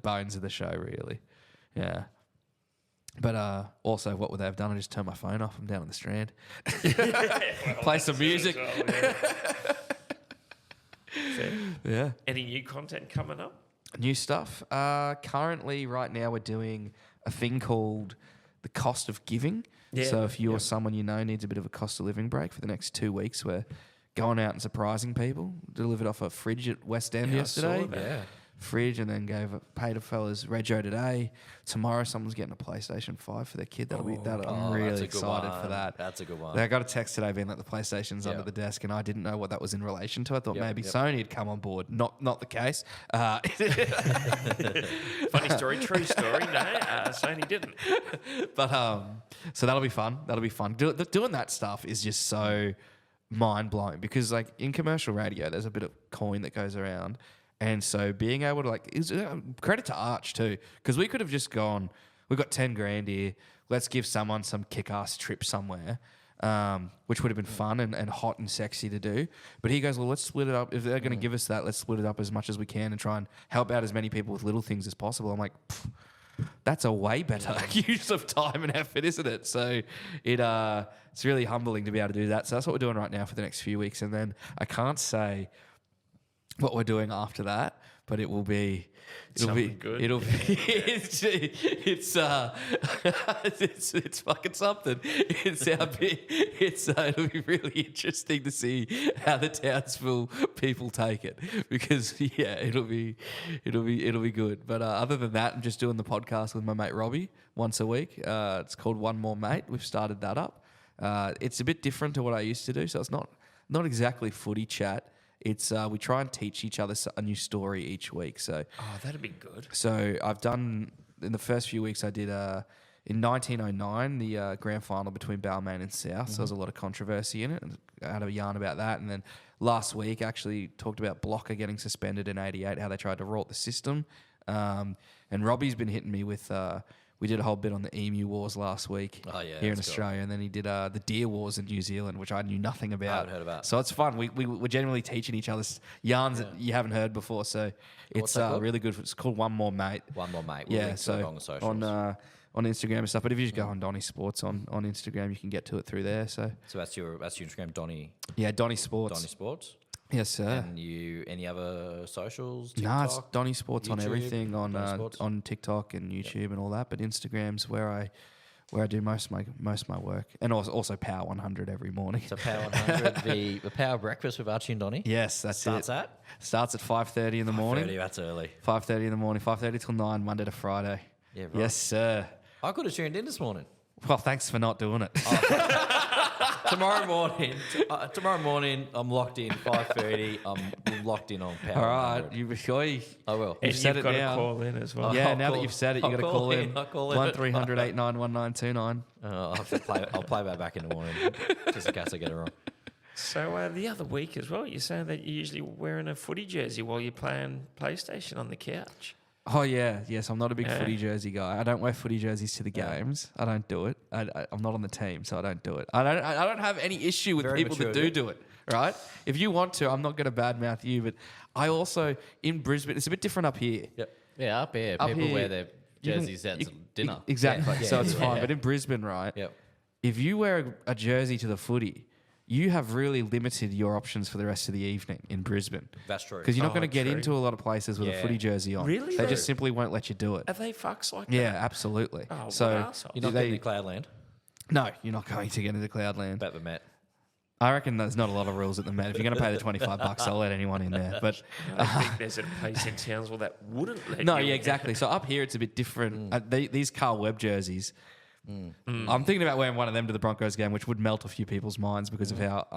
bones of the show, really. Yeah. But also, what would they have done? I just turned my phone off. I'm down on the Strand. Play some music. Yeah. Any new content coming up? New stuff. Currently, right now, we're doing a thing called the cost of giving. Yeah. So if you or someone you know needs a bit of a cost of living break for the next 2 weeks, we're going out and surprising people. Delivered off a fridge at West End yesterday. I saw that. Yeah. Fridge, and then paid a fella's rego today. Tomorrow, someone's getting a PlayStation 5 for their kid. I'm really excited for that. That's a good one. I got a text today being that the PlayStation's under the desk, and I didn't know what that was in relation to. I thought maybe Sony had come on board. Not the case. Funny story, true story. No, Sony didn't. But so that'll be fun. Doing that stuff is just so mind blowing because like in commercial radio, there's a bit of coin that goes around. And so being able to credit to Arch too, because we could have just gone, we've got 10 grand here, let's give someone some kick-ass trip somewhere, which would have been fun and hot and sexy to do. But he goes, well, let's split it up. If they're going to give us that, let's split it up as much as we can and try and help out as many people with little things as possible. I'm like, that's a way better use of time and effort, isn't it? So it's really humbling to be able to do that. So that's what we're doing right now for the next few weeks. And then I can't say what we're doing after that, but it'll be good. It'll be it's fucking something. It'll be really interesting to see how the Townsville people take it because it'll be good. But other than that, I'm just doing the podcast with my mate Robbie once a week. It's called One More Mate. We've started that up. It's a bit different to what I used to do, so it's not exactly footy chat. It's we try and teach each other a new story each week. So that'd be good. So I've done in the first few weeks. I did in 1909 the grand final between Balmain and South. Mm-hmm. So there was a lot of controversy in it. And I had a yarn about that. And then last week actually talked about Blocker getting suspended in '88, how they tried to rort the system. And Robbie's been hitting me with. We did a whole bit on the Emu Wars last week here in Australia, and then he did the Deer Wars in New Zealand, which I knew nothing about. I haven't heard about. So it's fun. We're generally teaching each other yarns that you haven't heard before. So it's really good. It's called One More Mate. One More Mate. We'll link to it on the socials. On Instagram and stuff. But if you just go on Donny Sports on Instagram, you can get to it through there. So that's your Instagram, Donny. Yeah, Donny Sports. Donny Sports. Yes, sir. And any other socials? TikTok, no, it's Donny Sports YouTube, on everything on TikTok and YouTube and all that. But Instagram's where I do most of my work, and also Power 100 every morning. So Power 100, the Power Breakfast with Archie and Donny. Yes, starts at 5:30 in the morning. 5:30, that's early. 5:30 in the morning, 5:30 till 9, Monday to Friday. Yeah, right. Yes, sir. I could have tuned in this morning. Well, thanks for not doing it. Tomorrow morning, I'm locked in. 5:30, I'm locked in on Power. All right, 100. you sure? I will. You've said you've it got now. to call in as well. Yeah, now that you've said it, you've got to call in. I'll call in. 1300 891929. I'll play that back in the morning, just in case I get it wrong. So the other week as well, you're saying that you're usually wearing a footy jersey while you're playing PlayStation on the couch. Oh, yeah. Yes, I'm not a big footy jersey guy. I don't wear footy jerseys to the games. I don't do it. I'm not on the team, so I don't do it. I don't have any issue with people that do it, right? If you want to, I'm not going to badmouth you, but I also, in Brisbane, it's a bit different up here. Yep. Yeah, up here, people wear their jerseys out to dinner. Exactly. Yeah. So it's fine. But in Brisbane, right, Yep. if you wear a jersey to the footy, you have really limited your options for the rest of the evening in Brisbane. That's true. Because you're not Oh, going to get true. into a lot of places with a Yeah. footy jersey on. Really? They just simply won't let you do it. Are they fucks like Yeah, that? absolutely. Oh, so what arseholes. You're not they- getting to Cloudland. no, you're not going to get into Cloudland. Bet the Met. I reckon there's not a lot of rules at the Met. If you're going to pay the $25, I'll let anyone in there. But I think there's a place in Townsville that wouldn't let no, you yeah, in. exactly. So up here, it's a bit different. These Carl Webb jerseys. I'm thinking about wearing one of them to the Broncos game, which would melt a few people's minds because of how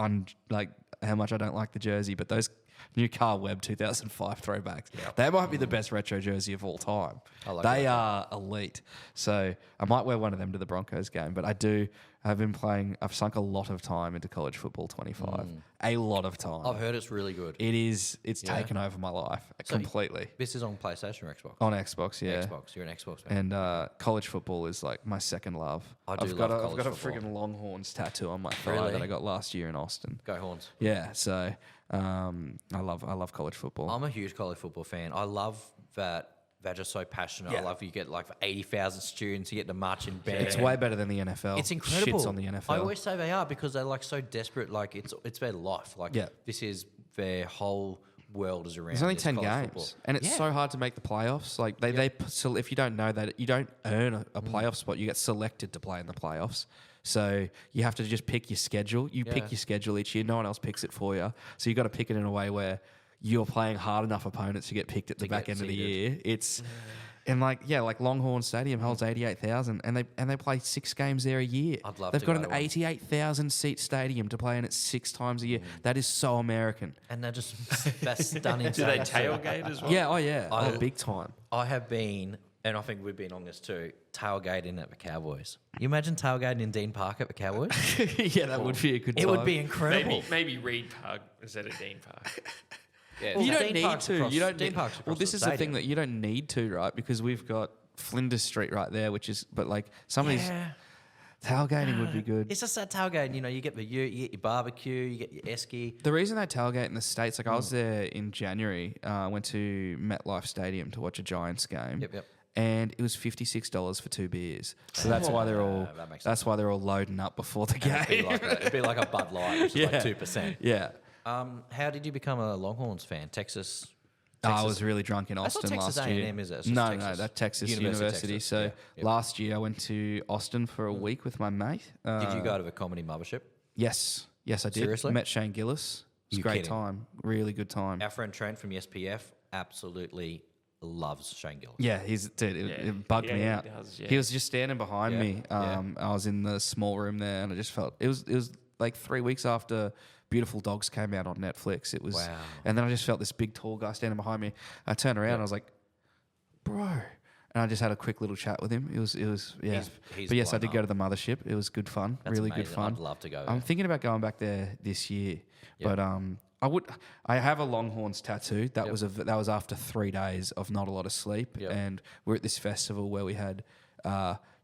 much I don't like the jersey. But those new Carl Webb 2005 throwbacks, they might be the best retro jersey of all time. I like they that. are elite. So I might wear one of them to the Broncos game. But I've sunk a lot of time into college football 25. A lot of time. I've heard it's really good. It's taken over my life completely. This is on PlayStation or Xbox? On Xbox, yeah. Xbox. You're an Xbox fan. And college football is like my second love. I do I've got love a college freaking football. Longhorns tattoo on my thigh Really? that I got last year in Austin. Go Horns. Yeah, so I love college football. I'm a huge college football fan. I love that they're just so passionate. Yeah. I love you get like 80,000 students, you get to march in band. It's way better than the NFL. It's incredible. Shits on the NFL. I always say they are because they're like so desperate. Like it's their life. Like Yeah. this is their whole world is around. There's only this 10 college games, football. and it's Yeah. so hard to make the playoffs. Like so if you don't know that, you don't earn a playoff spot. You get selected to play in the playoffs. So you have to just pick your schedule. You pick Yeah. your schedule each year. No one else picks it for you. So you got to pick it in a way where you're playing hard enough opponents to get picked at the To back get end of the seeded. year. It's and like Longhorn Stadium holds 88,000, and they play 6 games there a year. I'd love They've to got go an to one. 88,000 seat stadium to play in it 6 times a year. That is so American. And they're just that's stunning. Do they tailgate as well? Yeah, oh yeah, I- big time. I have been, and I think we've been on this too, tailgating at the Cowboys. You imagine tailgating in Dean Park at the Cowboys? Yeah, that would be a good time. It would be incredible. Maybe Reed Park instead of Dean Park. Yeah, You Dean don't need Park's to. across- You don't Dean need. Park's Well, across this the is the thing stadium. that you don't need to, right? Because we've got Flinders Street right there, which is, but like some of these Yeah. tailgating would be good. It's just that tailgating, you get you get your barbecue, you get your esky. The reason they tailgate in the States, like I was there in January, went to MetLife Stadium to watch a Giants game. Yep. And it was $56 for 2 beers. So that's why they're all that makes that's why they're all loading up before the It'd be like a Bud Light, which is like 2%. Yeah. How did you become a Longhorns fan? Texas. I was really drunk in That's not Austin Texas last year. A&M, is it? It's just No, Texas. that's Texas University of University. Texas, So yeah. Yep. last year I went to Austin for a week with my mate. Did you go to the comedy mothership? Yes, I did. Seriously? Met Shane Gillis. It was a You great kidding? time. Really good time. Our friend Trent from the SPF absolutely loves Shane Gillis. Yeah, it bugged Yeah, me he out. does, yeah. He was just standing behind Yeah, me. yeah. I was in the small room there, and I just felt it was like 3 weeks after Beautiful Dogs came out on Netflix. It was, Wow. and then I just felt this big tall guy standing behind me. I turned around, and I was like, "Bro." And I just had a quick little chat with him. It was yeah. He's But yes, I blown did go up. to the mothership. It was good fun, That's really good amazing. fun. I'd love to go I'm there. thinking about going back there this year, Yep. but I have a Longhorns tattoo. That was after 3 days of not a lot of sleep, Yep. and we're at this festival where we had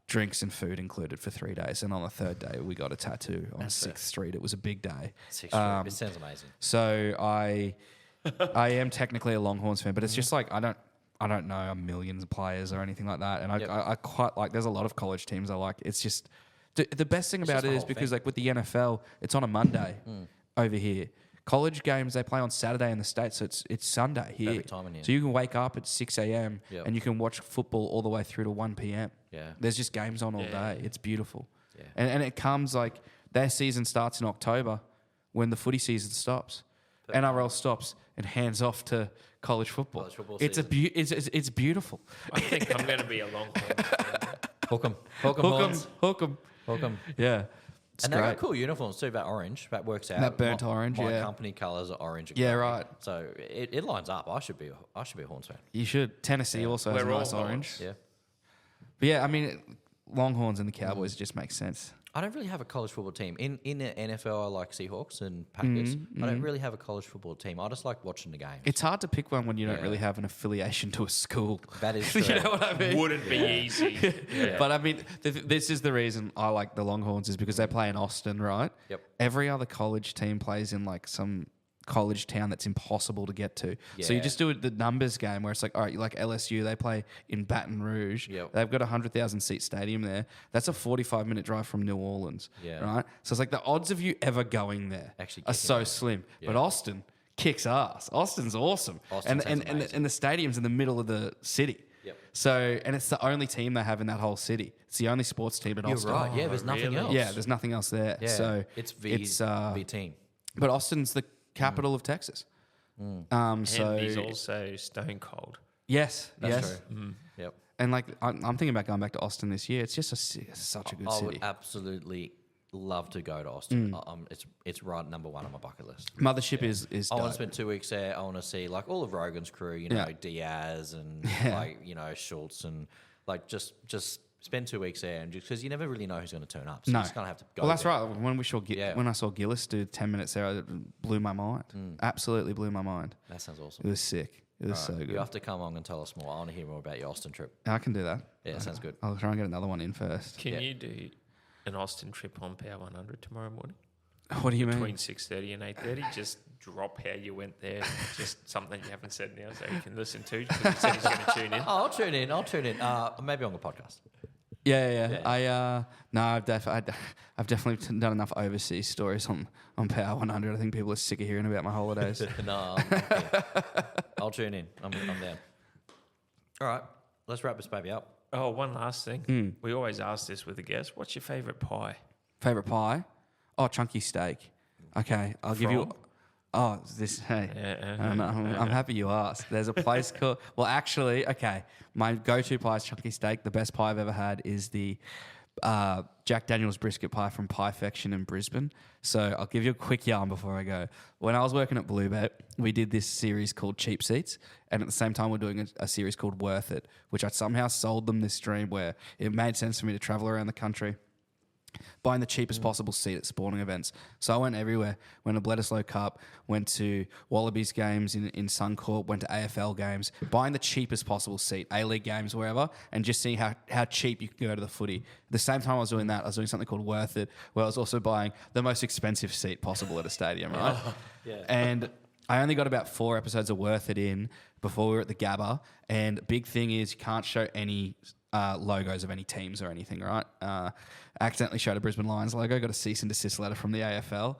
drinks and food included for 3 days, and on the 3rd day we got a tattoo on 6th Street. It was a big day. It sounds amazing. So I am technically a Longhorns fan, but it's just like I don't know a millions of players or anything like that, and Yep. I quite like. There's a lot of college teams I like. It's just the best thing about just it the is whole because thing. like with the NFL, it's on a Monday over here. College games they play on Saturday in the States, so it's Sunday here. Perfect timing, yeah. So you can wake up at 6 a.m. Yep. and you can watch football all the way through to 1 p.m. Yeah. There's just games on all day. It's beautiful. Yeah. And it comes like their season starts in October when the footy season stops. NRL stops and hands off to college football. College football It's it's beautiful. I think I'm going to be a Longhorn fan. Hook 'em. Hook 'em. Yeah. It's And they great. got cool uniforms too. That orange, that works out. That burnt My- orange, My yeah. company colours are orange. And Yeah, grey. right. So it lines up. I should be a Horns fan. You should. Tennessee also has a We're all nice orange. Horns. Yeah. But yeah, I mean, Longhorns and the Cowboys just make sense. I don't really have a college football team. In the NFL, I like Seahawks and Packers. I don't really have a college football team. I just like watching the game. It's hard to pick one when you don't Yeah. really have an affiliation to a school. That is you true. know what I mean? Wouldn't be easy. Yeah. But I mean, this is the reason I like the Longhorns is because they play in Austin, right? Yep. Every other college team plays in like some college town that's impossible to get to. So you just do the numbers game where it's like, all right, you like LSU, they play in Baton Rouge. Yep. They've got a 100,000 seat stadium there. That's a 45-minute drive from New Orleans. Yeah. Right? So it's like the odds of you ever going there Actually are kicking so ass. slim. Yeah. But Austin kicks ass. Austin's awesome. Austin sounds and amazing. the stadium's in the middle of the city. Yep. So, and it's the only team they have in that whole city. It's the only sports team in You're Austin. right. Yeah, there's nothing really? else. Yeah, there's nothing else there. Yeah. So it's V team. but Austin's the capital of Texas. And So he's also stone cold. yes, That's yes. true. Yep. And like I'm thinking about going back to Austin this year. It's just such a good I would city. absolutely love to go to Austin. It's right number one on my bucket list. Mothership is I want dope. to spend 2 weeks there. I want to see like all of Rogan's crew, you know, Yeah. Diaz and Yeah. like, you know, Schultz and like just spend 2 weeks there and just because you never really know who's going to turn up. So No. you just kind of have to go. Well, that's there. right. When Yeah. when I saw Gillis do 10 minutes there, it blew my mind. Absolutely blew my mind. That sounds awesome. It was sick. It was so good. You have to come on and tell us more. I want to hear more about your Austin trip. I can do that. Yeah, sounds good. I'll try and get another one in first. Can Yeah. you do an Austin trip on Power 100 tomorrow morning? What do you mean? Between 6:30 and 8:30, just drop how you went there. Just something you haven't said now, so you can listen to. Because he said he's going to tune in. Oh, I'll tune in. Maybe on the podcast. Yeah. I've definitely done enough overseas stories on Power 100. I think people are sick of hearing about my holidays. No, I'm kidding. I'll tune in. I'm down. All right, let's wrap this baby up. Oh, one last thing. We always ask this with a guest. What's your favourite pie? Favorite pie? Oh, chunky steak. Okay, I'll give you. From? Oh, this. Hey, I'm happy you asked. There's a place called. Well, actually, okay. My go-to pie is chunky steak. The best pie I've ever had is the Jack Daniel's brisket pie from Piefection in Brisbane. So I'll give you a quick yarn before I go. When I was working at Bluebet, we did this series called Cheap Seats, and at the same time we're doing a series called Worth It, which I somehow sold them this dream where it made sense for me to travel around the country buying the cheapest possible seat at sporting events. So I went everywhere. Went to Bledisloe Cup, went to Wallabies games in Suncorp, went to AFL games, buying the cheapest possible seat, A-League games, wherever, and just seeing how cheap you can go to the footy. At the same time I was doing that, I was doing something called Worth It, where I was also buying the most expensive seat possible at a stadium, right? And I only got about 4 episodes of Worth It in before we were at the Gabba. And big thing is you can't show any logos of any teams or anything, right? Accidentally showed a Brisbane Lions logo, got a cease and desist letter from the AFL.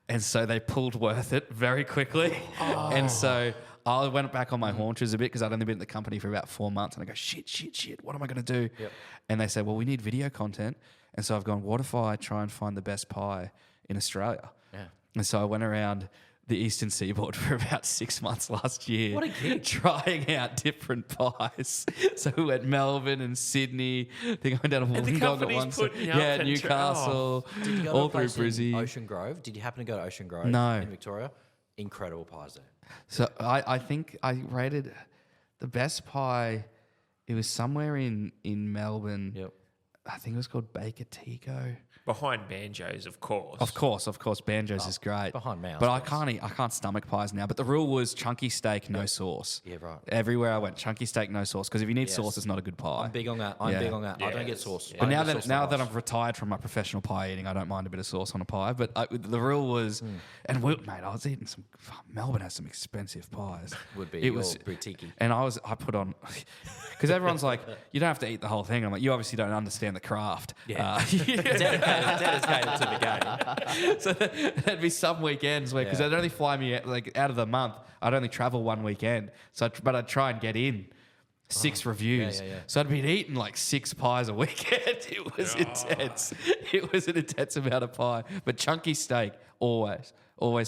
And so they pulled Worth It very quickly. And so I went back on my haunches a bit because I'd only been at the company for about 4 months. And I go, shit, what am I going to do? Yep. And they said, well, we need video content. And so I've gone, what if I try and find the best pie in Australia? Yeah. And so I went around the Eastern Seaboard for about 6 months last year. What a gig. Trying out different pies. So we went Melbourne and Sydney. I think I went down to And the Wollongong at company's once. putting you up Yeah, and Newcastle. Did you go all to a through place in Brizzy. Ocean Grove? Did you happen to go to Ocean Grove No. in Victoria? Incredible pies there. So I think I rated the best pie. It was somewhere in Melbourne. Yep. I think it was called Baker Tico. Behind Banjos, of course. Of course, Banjos is great. behind Mouse, But I please. can't eat. I can't stomach pies now. But the rule was chunky steak, no sauce. Yeah, right. Everywhere I went, chunky steak, no sauce. Because if you need Yes. sauce, it's not a good pie. I'm big on that. I don't get sauce. But I now don't get that sauce now on that rice. I've retired from my professional pie eating, I don't mind a bit of sauce on a pie. But the rule was, and mate, I was eating some. Melbourne has some expensive pies. Would be It was boutique. and I put on because everyone's like, you don't have to eat the whole thing. I'm like, you obviously don't understand the craft. Yeah. dedicated to the game. So there'd be some weekends where, because they'd only fly me out of the month, I'd only travel one weekend. But I'd try and get in 6 reviews. yeah. So I'd been eating like 6 pies a weekend. It was intense. It was an intense amount of pie. But chunky steak, always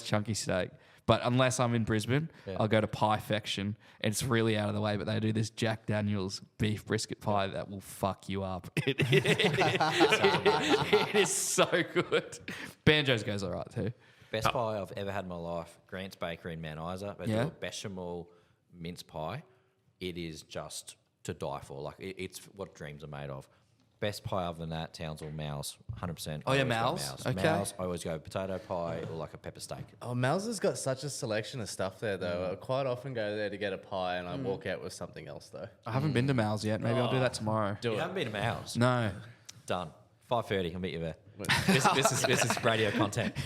chunky steak. But unless I'm in Brisbane, I'll go to Piefection. And it's really out of the way, but they do this Jack Daniel's beef brisket pie that will fuck you up. It is so good. Banjos goes all right too. Best pie I've ever had in my life. Grant's Bakery in Mount Isa. They do a bechamel mince pie. It is just to die for. Like it's what dreams are made of. Best pie other than that, Townsville, Mouse, 100%. Oh, yeah, Mouse. Okay. Mouse, I always go potato pie or like a pepper steak. Oh, Mel's has got such a selection of stuff there, though. I quite often go there to get a pie, and I walk out with something else, though. I haven't been to Mal's yet. Maybe I'll do that tomorrow. You haven't been to Mouse? No. Done. 5:30. I'll meet you there. This is radio content.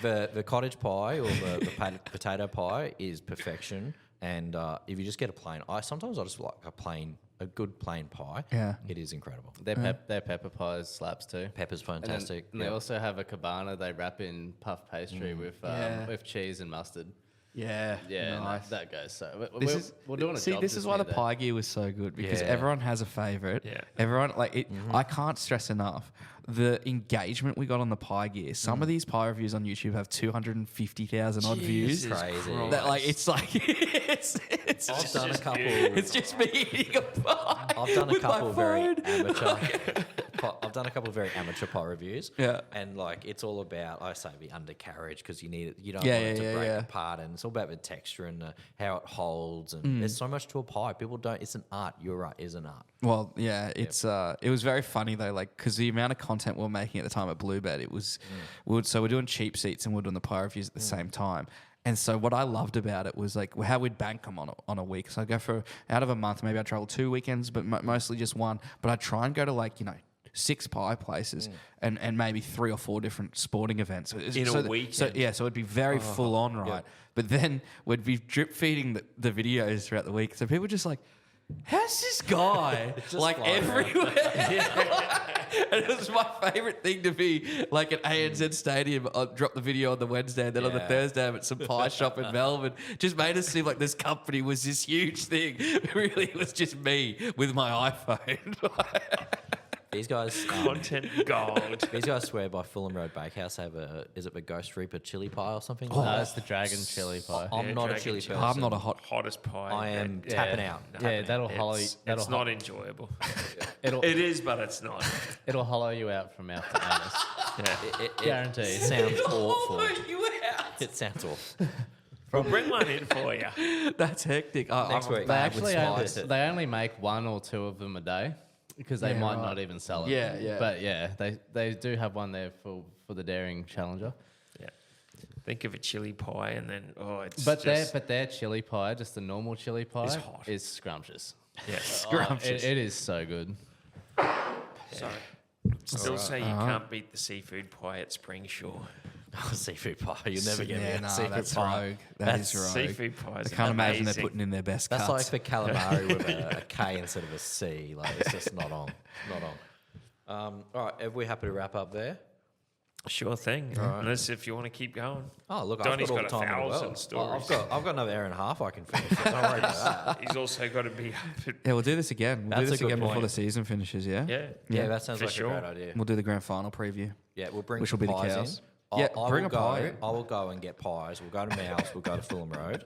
The cottage pie or the potato pie is perfection. And if you just get a plain, I just like a good plain pie. Yeah. It is incredible. Their pepper pies slaps too. Pepper's fantastic. And they also have a cabana they wrap in puff pastry with cheese and mustard. Yeah, Yeah, nice. that goes so. We're doing a See, job this this is why the year, pie gear was so good because Yeah. everyone has a favorite. Yeah. Everyone like it. I can't stress enough the engagement we got on the pie gear. Some of these pie reviews on YouTube have 250,000 odd views. Jesus Crazy. That like it's like it's I've done a couple. it's just me eating a pie. I've done a with my couple very phone. amateur. I've done a couple of very amateur pie reviews. Yeah. And like it's all about, I say, the undercarriage because you need it. You don't Yeah, want it to yeah, break yeah. apart, and it's all about the texture and how it holds. And there's so much to a pie. People don't. It's an art. You're right. It's an art. Well, yeah, it's it was very funny though, like because the amount of content we were making at the time at Bluebird, it was so we're doing cheap seats and we're doing the pie reviews at the same time. And so what I loved about it was like how we'd bank them on a week. So I go for out of a month, maybe I travel 2 weekends, but mostly just one. But I try and go to like 6 pie places and maybe 3 or 4 different sporting events In a weekend. So it'd be very full on, right? Yeah. But then we'd be drip feeding the videos throughout the week. So people just like, how's this guy like flying around. everywhere? And it was my favourite thing to be like at ANZ Stadium. I'd drop the video on the Wednesday, and then on the Yeah. Thursday I'm at some pie shop in Melbourne. Just made us seem like this company was this huge thing. Really, it was just me with my iPhone. These guys. Content gold. These guys swear by Fulham Road Bakehouse. They have is it the Ghost Reaper chili pie or something? No, that's the dragon chili pie. I'm Yeah, not a dragon chili chili. person. I'm not a hot. Hottest pie. I am Yeah. tapping out. Yeah, that'll hollow. It's That'll not enjoyable. It'll It is, but it's not. it'll hollow you out from mouth to anus. Yeah. It Guaranteed. sounds awful. You out. It sounds awful. We'll bring one in for you. That's hectic. Next week. They Bad with actually spice. they only make 1 or 2 of them a day because they Yeah, might right. not even sell it. Yeah, yeah. But yeah, they do have one there for the Daring Challenger. Yeah. Think of a chili pie and then it's But just, their chili pie, just the normal chili pie, It's hot. is scrumptious. yeah. Scrumptious. It is so good. So still say you can't beat the seafood pie at Spring Shore. Seafood pie. You'll never get me Yeah, a no, seafood that's pie. rogue. That's rogue. Seafood pies. I can't imagine they're amazing. putting in their best That's cuts. like the calamari with a K instead of a C. Like it's just not on. Not on. All right, are we happy to wrap up there? Sure thing. Unless if you want to keep going. Oh, look, Donny's I've got all the got time in the 1,000 world. stories. I've got another hour and a half I can finish. Don't worry about that. He's also got to be up at, Yeah, we'll do this again. We'll That's do a this good again before point. the season finishes, yeah? yeah. Yeah, that sounds For like sure. a great idea. We'll do the grand final preview. Yeah, we'll bring Which some will be the pies cows. in. Yeah, I bring will a pie. I will go and get pies. We'll go to Mal's. We'll go to Fulham Road.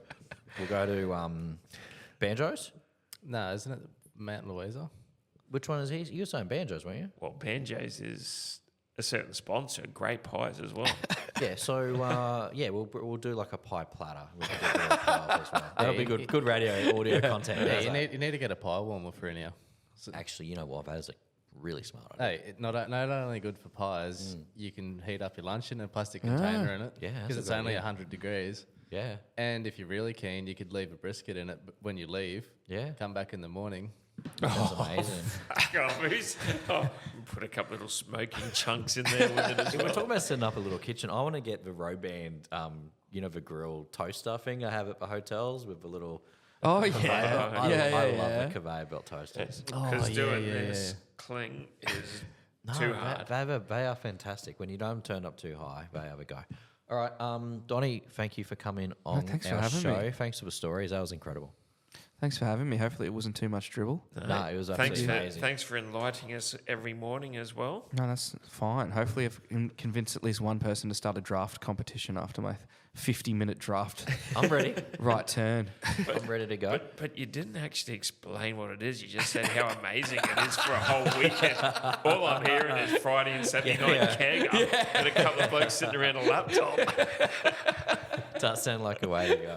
We'll go to Banjos. No, isn't it Mount Louisa? Which one is he? You were saying Banjos, weren't you? Well, Banjos is a certain sponsor. Great pies as well. Yeah. So we'll do like a pie platter. We can do a little pie as well. That'll be good. Good radio audio content. Yeah, How's you that? need to get a pie warmer for in here. Actually, you know what? That is a really smart idea. Hey, not only good for pies, you can heat up your lunch in a plastic container in it. Yeah, that's because a it's good only idea. 100 degrees. Yeah. And if you're really keen, you could leave a brisket in it when you leave. Yeah. Come back in the morning. Sounds amazing. Put a couple little smoking chunks in there with it as We're well. talking about setting up a little kitchen. I want to get the road band, the grill toaster thing I have at the hotels with the little. Oh, conveyor yeah. belt. I Yeah, love yeah. the conveyor belt toasters. Because yeah, doing yeah, this cling is too hard. They are fantastic. When you don't turn up too high, they have a go. All right, Donny, thank you for coming on thanks for our having show. me. Thanks for the stories. That was incredible. Thanks for having me. Hopefully it wasn't too much dribble. No, it was Thanks absolutely for, amazing. thanks for enlightening us every morning as well. No, that's fine. Hopefully I've convinced at least one person to start a draft competition after my 50-minute draft I'm ready. right turn. I'm ready to go. But you didn't actually explain what it is. You just said how amazing it is for a whole weekend. All I'm hearing is Friday and Saturday night keg up and a couple of blokes sitting around a laptop. Does sound like a way to go.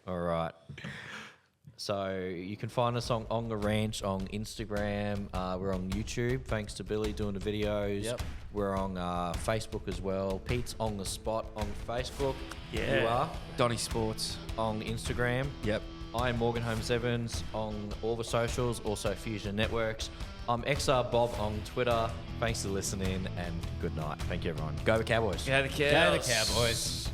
All right. So you can find us on the ranch on Instagram. We're on YouTube. Thanks to Billy doing the videos. Yep. We're on Facebook as well. Pete's on the spot on Facebook. Yeah. You are Donny Sports. on Instagram. Yep. I am Morgan Holmes Evans on all the socials, also Fusion Networks. I'm XR Bob on Twitter. Thanks for listening and good night. Thank you, everyone. Go the Cowboys. Go the Cows. Go the Cowboys.